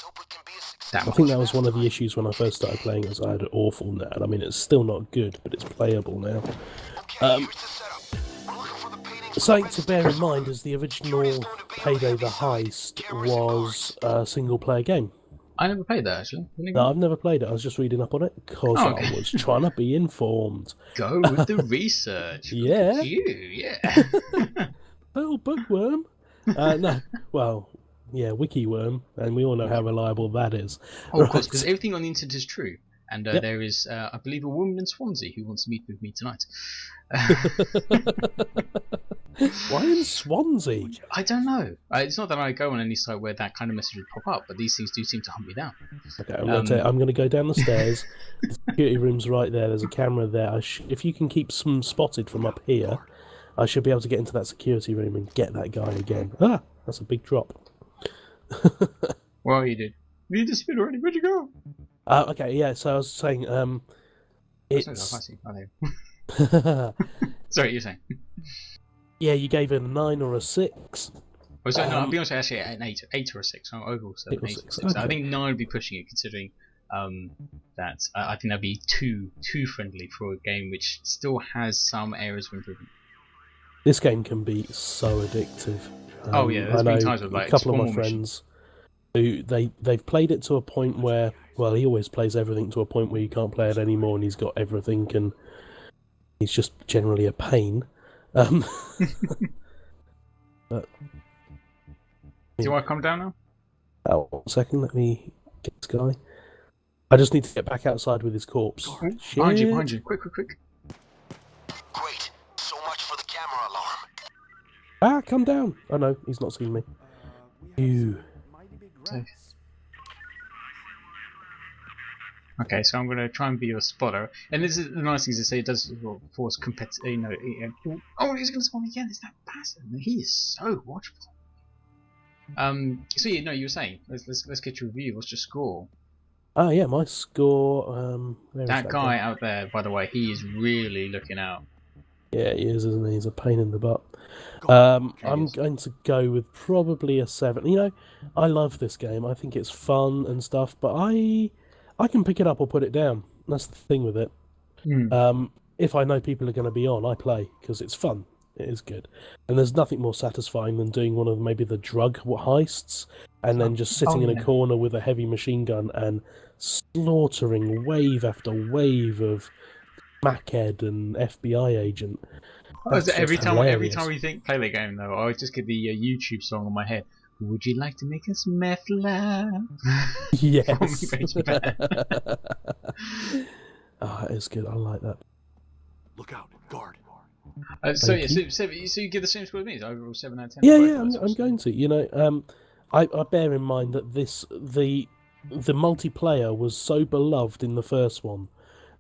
I think that was one of the issues when I first started playing, is I had an awful net. I mean, it's still not good, but it's playable now. Something to bear in mind is the original Payday the Heist was a single-player game. I never played that, actually. No, I've never played it. I was just reading up on it because I was trying to be informed. Go with the research. Yeah. Look at you, yeah. Oh, bookworm. No, well, yeah, wikiworm, and we all know how reliable that is. Oh, of course, because everything on the internet is true. And there is, I believe, a woman in Swansea who wants to meet with me tonight. Why in Swansea? I don't know. It's not that I go on any site where that kind of message would pop up, but these things do seem to hunt me down. Okay, I'm going to go down the stairs. The security room's right there. There's a camera there. If you can keep some spotted from up here, I should be able to get into that security room and get that guy again. Ah, that's a big drop. Well, you did. You disappeared already. Where'd you go? Okay, yeah. So I was saying, it's. Sorry, you're saying. Yeah, you gave it a 9 or a 6. Oh, so, no, I'll be honest, actually an 8 or a 6. So overall, 7, 8 or 6. Okay. So I think 9 would be pushing it, considering that I think that'd be too friendly for a game which still has some areas of improvement. This game can be so addictive. Oh yeah, there's been times with like a couple of my friends who they've played it to a point where, well, he always plays everything to a point where you can't play it anymore, and he's got everything, and he's just generally a pain. But, do you want to come down now? Oh, 1 second, let me get this guy. I just need to get back outside with his corpse. Behind you, quick. Great, so much for the camera alarm. Ah, come down! Oh no, he's not seen me. Ew. Okay, so I'm going to try and be your spotter. And this is the nice thing to say, it does force competitive. Oh, he's going to spawn again. It's that bastard. He is so watchable. So yeah, no, you were saying. Let's get your review. What's your score? Oh yeah, my score. That guy out there, by the way, he is really looking out. Yeah, he is, isn't he? He's a pain in the butt. I'm going to go with probably a 7. You know, I love this game. I think it's fun and stuff, but I can pick it up or put it down. That's the thing with it. If I know people are going to be on, I play because it's fun. It is good. And there's nothing more satisfying than doing one of maybe the drug heists and then just sitting in a corner with a heavy machine gun and slaughtering wave after wave of smackhead and FBI agent. Every time we think play the game, though, I just get the YouTube song in my head. Would you like to make us meth laugh? Yes. It's good. I like that. Look out, guard. So you give the same score as me? It's overall 7 out of 10. Yeah, I'm going to. You know, I bear in mind that the multiplayer was so beloved in the first one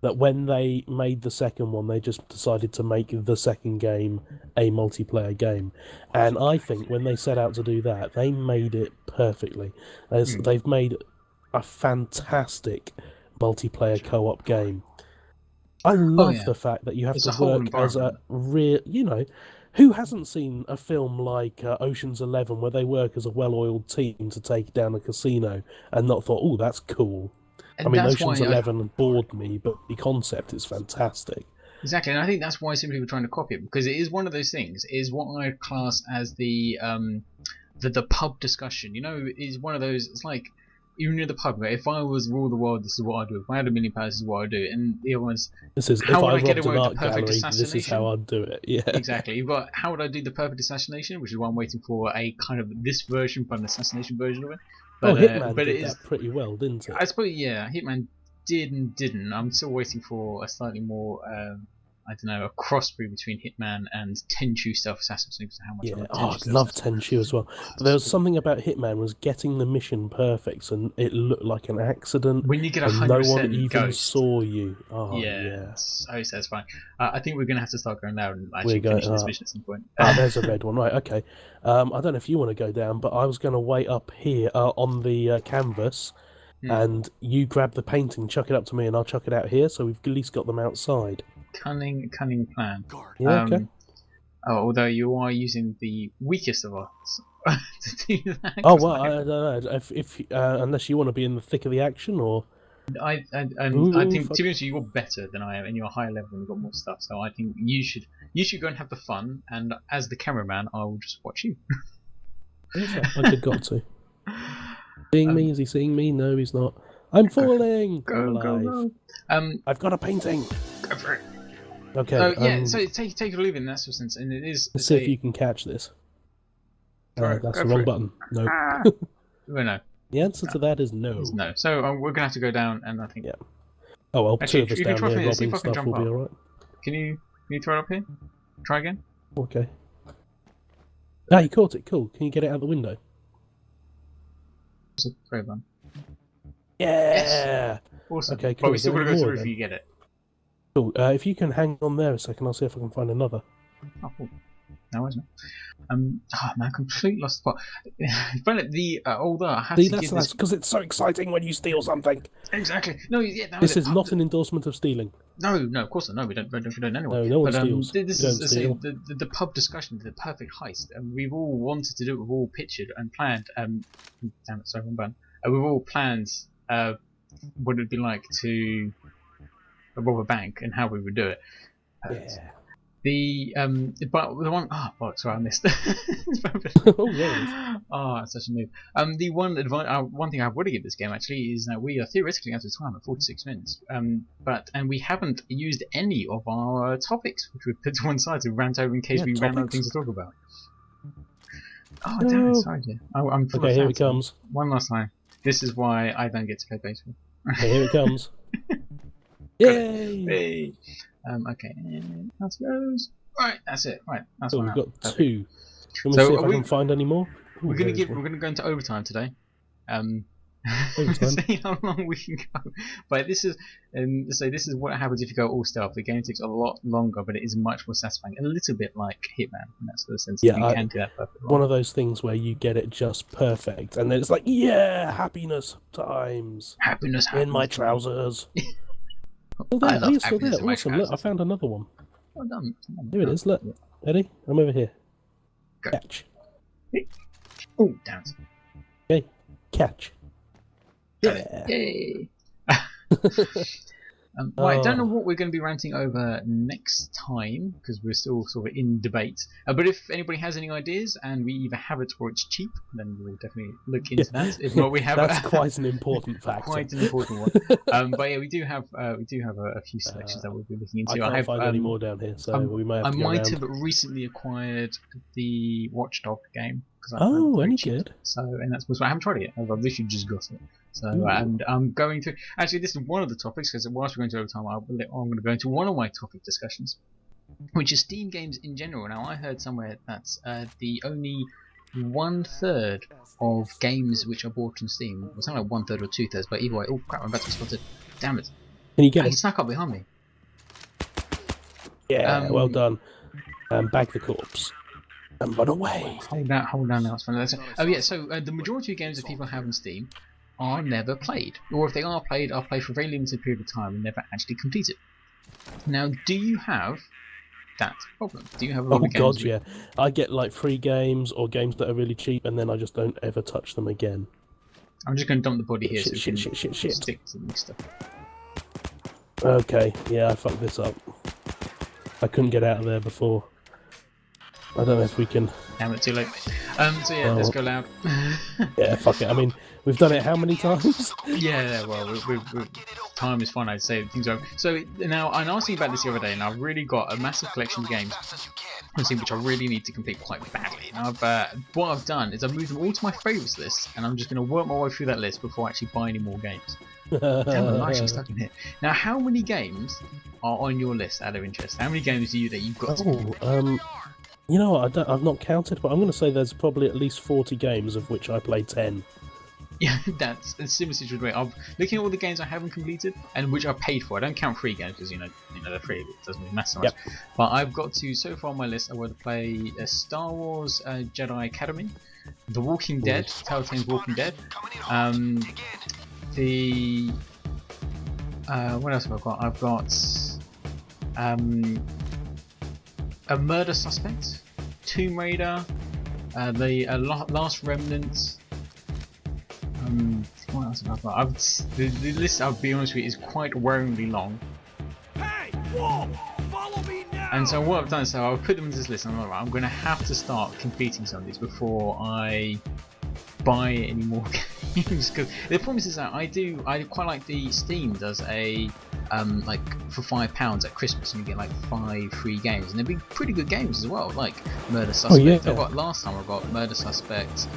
that when they made the second one, they just decided to make the second game a multiplayer game. And I think when they set out to do that, they made it perfectly. They've made a fantastic multiplayer co-op game. I love the fact that you have to work as a real, you know, who hasn't seen a film like Ocean's 11 where they work as a well-oiled team to take down a casino and not thought, oh, that's cool. And I mean, Ocean's 11 bored me, but the concept is fantastic. Exactly, and I think that's why some people are trying to copy it, because it is one of those things. It is what I class as the pub discussion. You know, is one of those. It's like even in the pub. Right? If I was rule the world, this is what I do. If I had £1 million, this is what I do. And the other one's this is how would I get away with the perfect assassination? This is how I'd do it. Yeah, exactly. You've got how would I do the perfect assassination, which is why I'm waiting for a kind of this version, but an assassination version of it. But, Hitman did that pretty well, didn't it? I suppose, yeah, Hitman did and didn't. I'm still waiting for a slightly more, I don't know, a crossbreed between Hitman and Tenchu Stealth Assassin. Because how much I Yeah, love I love Tenchu as well. But there was cool. something about Hitman was getting the mission perfect, and it looked like an accident, When you get and no 100% one even ghost. saw you. Oh Yeah, yeah, it's so satisfying. I think we're going to have to start going down and we're actually going. finishing this mission at some point. There's a red one, right? Okay. I don't know if you want to go down, but I was going to wait up here on the canvas, and you grab the painting, chuck it up to me, and I'll chuck it out here, so we've at least got them outside. Cunning plan. Guard. Yeah, okay. Although you are using the weakest of us to do that. Oh well, I don't know. If unless you want to be in the thick of the action, or I think fuck. to be honest, you're better than I am, and you're a higher level and you've got more stuff. So I think you should go and have the fun. And as the cameraman, I will just watch you. I could got to. Seeing me? Is he seeing me? No, he's not. I'm falling. Go. I've got a painting. Go for it. Okay. Yeah. So take it or leave it in that sense, and it is. Let's see if you can catch this. That's the wrong button. No. Well, no. The answer to that is no. No. So we're gonna have to go down, and I think. Yeah. Oh well, Actually, two of us you can down try here for me, see if robbing I can stuff jump will be up. alright. Can you throw it up here? Try again. Okay. Ah, you caught it. Cool. Can you get it out the window? It's a throw button. Yeah. Yes. Awesome. Okay, cool. But we still Is gotta there go more through if then? you get it. Cool. If you can hang on there a second, I'll see if I can find another. Oh, cool. No, isn't it? Man, I completely lost the plot. But although I have See, to that's give this because it's so exciting when you steal something. exactly. No, yeah, that This was is not an endorsement of stealing. No, of course not. No, we don't anyway. No one but steals. this You is don't steal. the pub discussion, the perfect heist, and we've all wanted to do it. We've all pictured and planned. Damn it, sorry, wrong button. We've all planned what it'd be like to rob a bank and how we would do it. Yeah. But the one sorry, I missed. Oh yeah. Oh, it's such a noob. The one thing I would give this game actually is that we are theoretically out of time at 46 minutes. And we haven't used any of our topics, which we put to one side to rant over in case we ran out of things to talk about. Oh damn it! Sorry, dear. I'm full Okay, of here it facts. comes. One last time. This is why I don't get to play baseball. Okay, here it comes. Yay! Hey. Okay, that goes. Right, that's it. Right, that's So one we've out. got two. Can we So see if are I we- can find any more? Ooh, We're gonna there's one. go into overtime today. Overtime? See how long we can go. But this is this is what happens if you go all stealth. The game takes a lot longer, but it is much more satisfying. A little bit like Hitman in that sort of sense. Yeah, you can do that perfectly. One of those things where you get it just perfect, and then it's like, yeah, happiness times Happiness in my happens. trousers. Still I there, love you're still happiness there. in my Awesome. Look, I trousers. found another one. Well done. Here it is. Look, Eddie, I'm over here. Go. Catch. Oh, damn it. Okay, catch. Yeah. Yay. Right, I don't know what we're going to be ranting over next time because we're still sort of in debate. But if anybody has any ideas and we either have it or it's cheap, then we'll definitely look into that. If not, we have That's quite an important factor. quite an important one. But yeah, we do have a few selections that we'll be looking into. I can't find any more down here, so we may have I to go might around. have recently acquired the Watchdog game. Oh, any good? So, and that's I haven't tried it yet. I've literally just got it. So, and I'm going to actually. This is one of the topics because whilst we're going to overtime, I'm going to go into one of my topic discussions, which is Steam games in general. Now, I heard somewhere that's the only 1/3 of games which are bought on Steam. It's not like 1/3 or 2/3, but either way. Oh crap! I'm about to be spotted. Damn it! Can you get He him? snuck up behind me. Yeah, well done. Bag the corpse. And run away. Hold down now. It's fine. Oh yeah, so the majority of games that people have on Steam are never played, or if they are played for a very limited period of time and never actually completed. Now, do you have that problem? Do you have a lot Oh of games? god, yeah. I get like free games or games that are really cheap, and then I just don't ever touch them again. I'm just going to dump the body here so we can Shit. stick to the stuff. Okay, yeah, I fucked this up. I couldn't get out of there before. I don't know if we can. Damn it, too late. So yeah, let's go loud. Yeah, fuck it. I mean, we've done it how many times? Yeah, well, time is fine, I'd say. Things are... So now, I was thinking about this the other day, and I've really got a massive collection of games, which I really need to complete quite badly. And what I've done is I've moved them all to my favourites list, and I'm just going to work my way through that list before I actually buy any more games. Damn, I'm actually stuck in here. Now, how many games are on your list out of interest? How many games do that you've got? You know what? I've not counted, but I'm going to say there's probably at least 40 games, of which I played 10. Yeah, that's a similar situation. I'm looking at all the games I haven't completed and which I paid for. I don't count free games because you know they're free. It doesn't really matter so much. Yep. But I've got to so far on my list. I want to play Star Wars Jedi Academy, The Walking Dead, Telltale's Walking Dead. What else have I got? I've got a Murder Suspect, Tomb Raider, the Last Remnant. What else have I got? The list, I'll be honest with you, is quite worryingly long. Hey, whoa! Follow me now! And so what I've done, so I'll put them into this list, and I'm going to have to start completing some of these before I buy any more games. Because the problem is that I quite like the Steam does a like for £5 at Christmas, and you get like 5 free games, and they'd be pretty good games as well, like Murder Suspect. Oh, yeah. Last time I got Murder Suspect,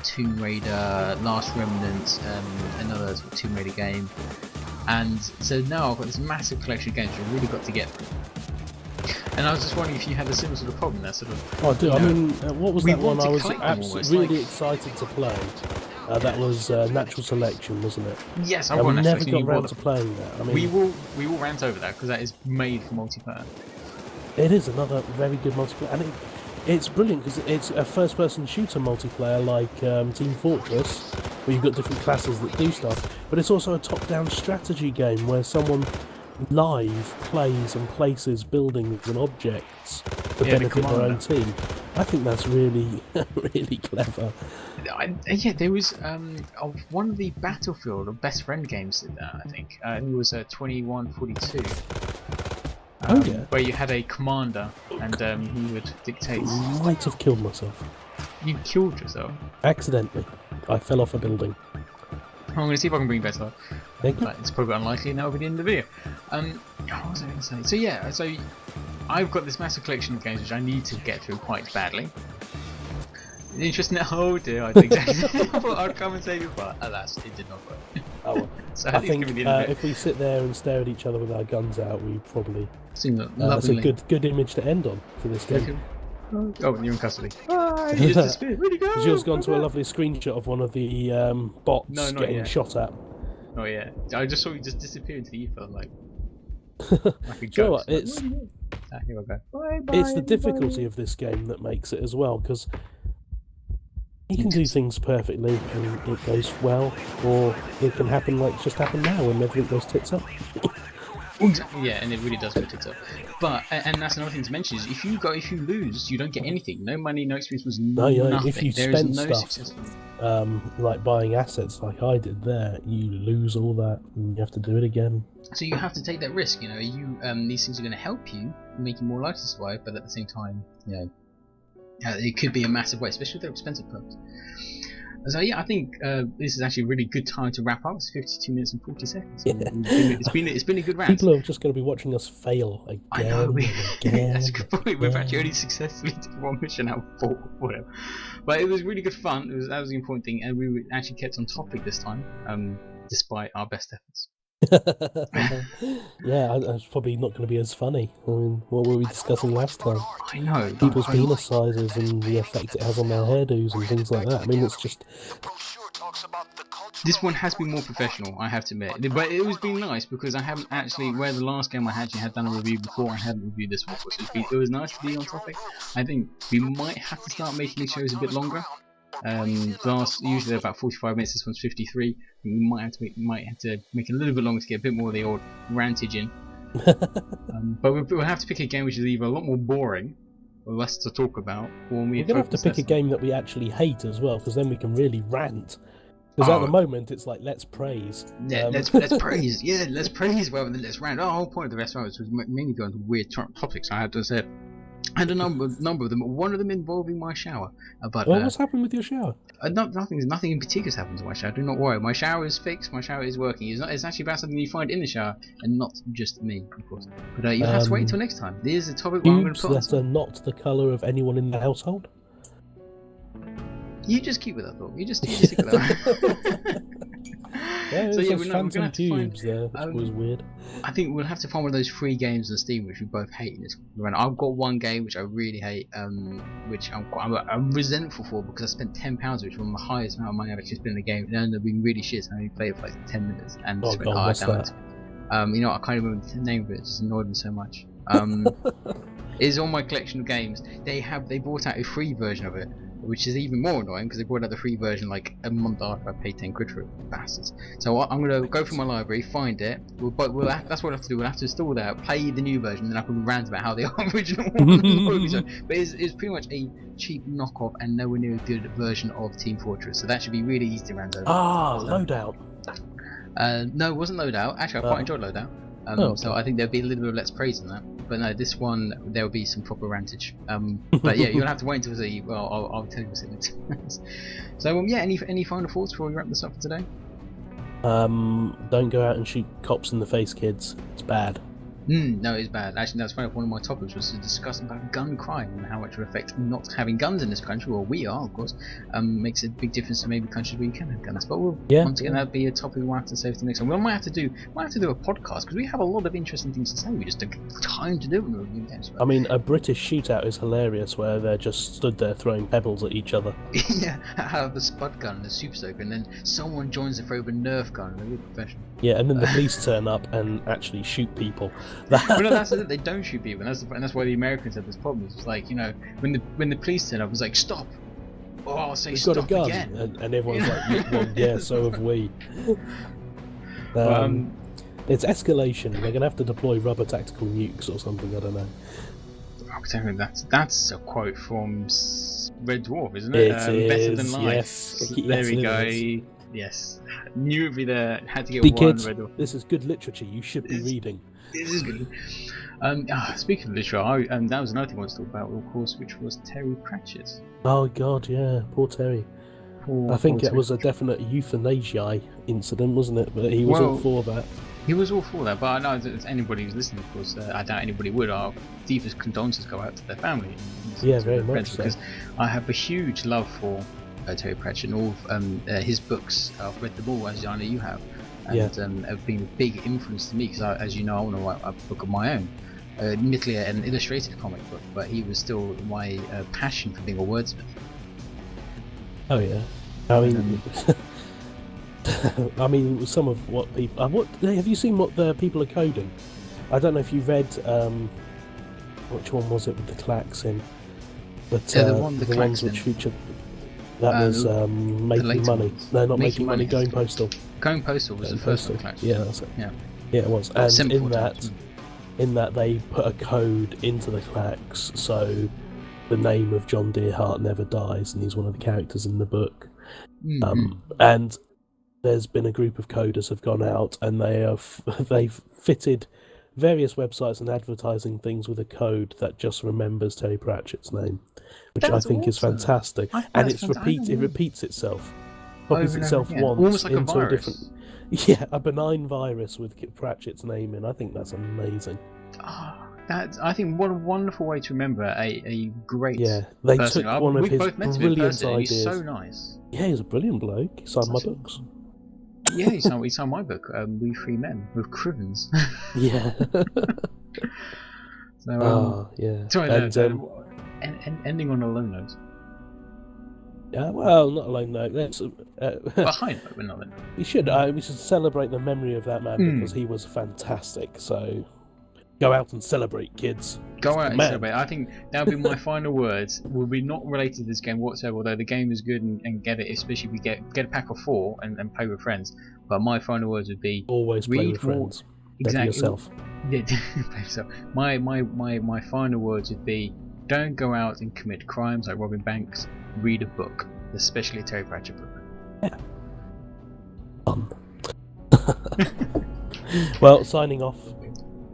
Tomb Raider, Last Remnant, another Tomb Raider game, and so now I've got this massive collection of games which I've really got to get through. And I was just wondering if you had a similar sort of problem there, sort of. Oh, I do. I mean, what was that one I was really excited to play? That was Natural Selection, wasn't it? Yes, I won. Never got around to playing that. I mean, we will rant over that because that is made for multiplayer. It is another very good multiplayer, and it's brilliant because it's a first-person shooter multiplayer like Team Fortress, where you've got different classes that do stuff. But it's also a top-down strategy game where someone live plays and places buildings and objects to benefit their own team. I think that's really, really clever. Yeah, there was one of the Battlefield or Best Friend games did that. I think it was 2142. Where you had a commander and he would dictate. I might have killed myself. You killed yourself? Accidentally. I fell off a building. I'm going to see if I can bring better up. Thank you. But it's probably unlikely, and that will be the end of the video. What was I going to say? So yeah, so I've got this massive collection of games which I need to get through quite badly. Interesting. Oh dear, I think I'd come and save you, but alas, it did not work. Oh, well. So I think if we sit there and stare at each other with our guns out, we probably. That's a good image to end on for this game. Oh, you're in custody. You just disappeared. Where'd you go? Jill's gone to a lovely screenshot of one of the bots getting shot at. Oh yeah, I just saw you just disappear into the ether, like a ghost. You know what? It's here we go. Bye, it's the difficulty of this game that makes it as well, because you can do things perfectly and it goes well, or it can happen like just happened now when everything goes tits up. Yeah, and it really does go tits up. But and that's another thing to mention is if you lose, you don't get anything. No money, no experience, nothing. If you spend stuff, like buying assets, like I did there, you lose all that, and you have to do it again. So you have to take that risk. You know, these things are going to help you, make you more likely to survive, but at the same time, you know, it could be a massive waste, especially if they're expensive perks. So yeah, I think this is actually a really good time to wrap up. It's 52 minutes and 40 seconds. Yeah. It's been a good rant. People are just going to be watching us fail again. I know. Again, that's a good point. We've actually only successfully did one mission out of 4, whatever. But it was really good fun. That was the important thing, and we were actually kept on topic this time, despite our best efforts. Yeah, it's probably not going to be as funny. I mean, what were we discussing last time? I know. People's penis sizes and the effect it has on their hairdos and things like that. I mean, it's just. This one has been more professional, I have to admit. But it was been nice because I haven't actually, where the last game I actually had done a review before, I hadn't reviewed this one. So it was nice to be on topic. I think we might have to start making these shows a bit longer. Usually they're about 45 minutes. This one's 53. We might have to make it a little bit longer to get a bit more of the old rantage in. But we'll have to pick a game which is either a lot more boring or less to talk about. Or we're going to have to pick a game that we actually hate as well, because then we can really rant. Because at the moment it's like let's praise. Yeah, let's praise. Yeah, let's praise rather than let's rant. The whole point of the rest of it was mainly going to weird topics. I have to say. And a number of them. One of them involving my shower. But Well, what's happened with your shower? nothing in particular has happened to my shower. Do not worry. My shower is fixed. My shower is working. It's actually about something you find in the shower, and not just me, of course. But you'll have to wait until next time. There's a topic where I'm going to put. That are not the colour of anyone in the household. You just keep with that thought. You just stick with that. Yeah, So so we're going to have to find. tubes there, which was weird. I think we'll have to find one of those free games on Steam which we both hate in this run. I've got one game which I really hate, which I'm resentful for because I spent £10, which was the highest amount of money I've actually spent in the game, and it ended up being really shit. And I only played it for like 10 minutes and just went, what's that? You know, I can't even remember the name of it. It just annoyed me so much. It's on my collection of games. They brought out a free version of it, which is even more annoying because they brought out the free version like a month after I paid 10 quid for it, bastards. So I'm gonna go through my library, find it. That's what I have to do. We'll have to install that, play the new version, and then I can rant about how the original one was. But it's pretty much a cheap knockoff and nowhere near a good version of Team Fortress. So that should be really easy to rant over. Loadout. No, it wasn't Loadout. Actually, I quite enjoyed Loadout. Okay. So I think there'll be a little bit of Let's Praise in that. But no, this one there'll be some proper rantage. But yeah, you'll have to wait until see. Well, I'll tell you what's in it. So yeah, any final thoughts before we wrap this up for today? Don't go out and shoot cops in the face, kids. It's bad. No, it's bad. Actually, that's one of my topics was to discuss about gun crime and how much it affects not having guns in this country. Well, we are, of course. Makes a big difference to maybe countries where you can have guns. But once again, that'll be a topic we'll have to save for the next one. We might have to do a podcast because we have a lot of interesting things to say. We just don't get time to do it. I mean, a British shootout is hilarious where they're just stood there throwing pebbles at each other. Yeah, out of the spud gun and the super soaker, and then someone joins the throw with a Nerf gun. They're really professional. Yeah, and then the police turn up and actually shoot people. Well, no, that's it. They don't shoot people, and that's why the Americans have this problem. It's like, you know, when the police turn up, it's like stop. Oh, I'll say We've stop got a gun, again. and everyone's like, well, yeah, so have we. It's escalation. They're gonna have to deploy rubber tactical nukes or something. I don't know. That's a quote from Red Dwarf, isn't it? Better than life. Yes. There Yes, we it go. is. Yes, knew it'd be there. Had to get Be one kids, Red Dwarf. this is good literature. You should be reading. This is good. Speaking of literature, that was another thing I wanted to talk about, of course, which was Terry Pratchett. Oh God, yeah, poor Terry. I think it was a definite euthanasia incident, wasn't it? But he was all for that. He was all for that, but I know that anybody who's listening, of course, I doubt anybody would. Our deepest condolences go out to their family. Yeah, very much so. Because I have a huge love for Terry Pratchett and all of his books. I've read them all, as I know you have, and have been a big influence to me. Because, as you know, I want to write a book of my own. Admittedly, an illustrated comic book, but he was still my passion for being a wordsmith. Oh yeah, I mean, I mean, some of what people. What have you seen? What the people are coding? I don't know if you read. Which one was it with the clacks in? But the ones which featured. That was making money. Ones. No, not making money. Going postal. Going postal was the first one. Yeah, that's it. Yeah, it was. And in that they put a code into the clacks, so the name of John Deerhart never dies, and he's one of the characters in the book. And there's been a group of coders have gone out, and they've fitted various websites and advertising things with a code that just remembers Terry Pratchett's name, which I think is fantastic. And it repeats itself, copies itself once almost like into a different. A benign virus with Pratchett's name in. I think that's amazing. I think what a wonderful way to remember a great. Yeah, they person. took one of his brilliant ideas. He's so nice. Yeah, he's a brilliant bloke. He signed my books. Yeah, he signed my book, We Free Men, with Crivens. Yeah. So, yeah. Sorry, ending on a low note. Yeah, well, not a low note. That's a high note, but not. We should celebrate the memory of that man because he was fantastic. So, go out and celebrate, kids. Go out and celebrate. I think that would be my final words. Will be not related to this game whatsoever. Although the game is good and get it, especially if we get a pack of 4 and play with friends. But my final words would be always play with friends. Exactly. Yourself. Yeah, play yourself. My final words would be: don't go out and commit crimes like robbing banks. Read a book, especially a Terry Pratchett book. Yeah. Fun. Well, signing off.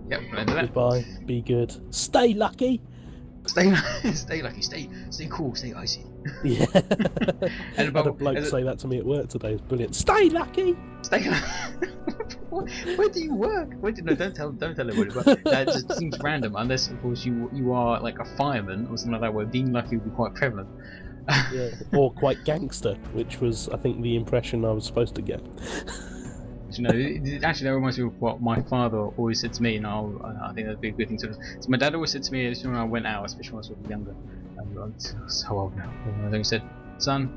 Yep, we'll end that. Goodbye. Be good. Stay lucky. Stay, stay lucky. Stay cool. Stay icy. Yeah. And I had a bloke say that to me at work today. It's brilliant. Stay lucky. Stay. Where do you work? No, don't tell everybody. But that just seems random, unless of course you are like a fireman or something like that, where being lucky would be quite prevalent. Yeah. Or quite gangster, which was, I think, the impression I was supposed to get. You know, actually, that reminds me of what my father always said to me, and I think that'd be a good thing to do. So my dad always said to me as soon as I went out, especially when I was sort of younger, I'm so old now. I think he said, "Son,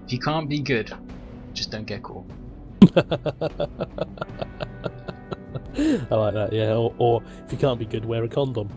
if you can't be good, just don't get caught." I like that, yeah. Or if you can't be good, wear a condom.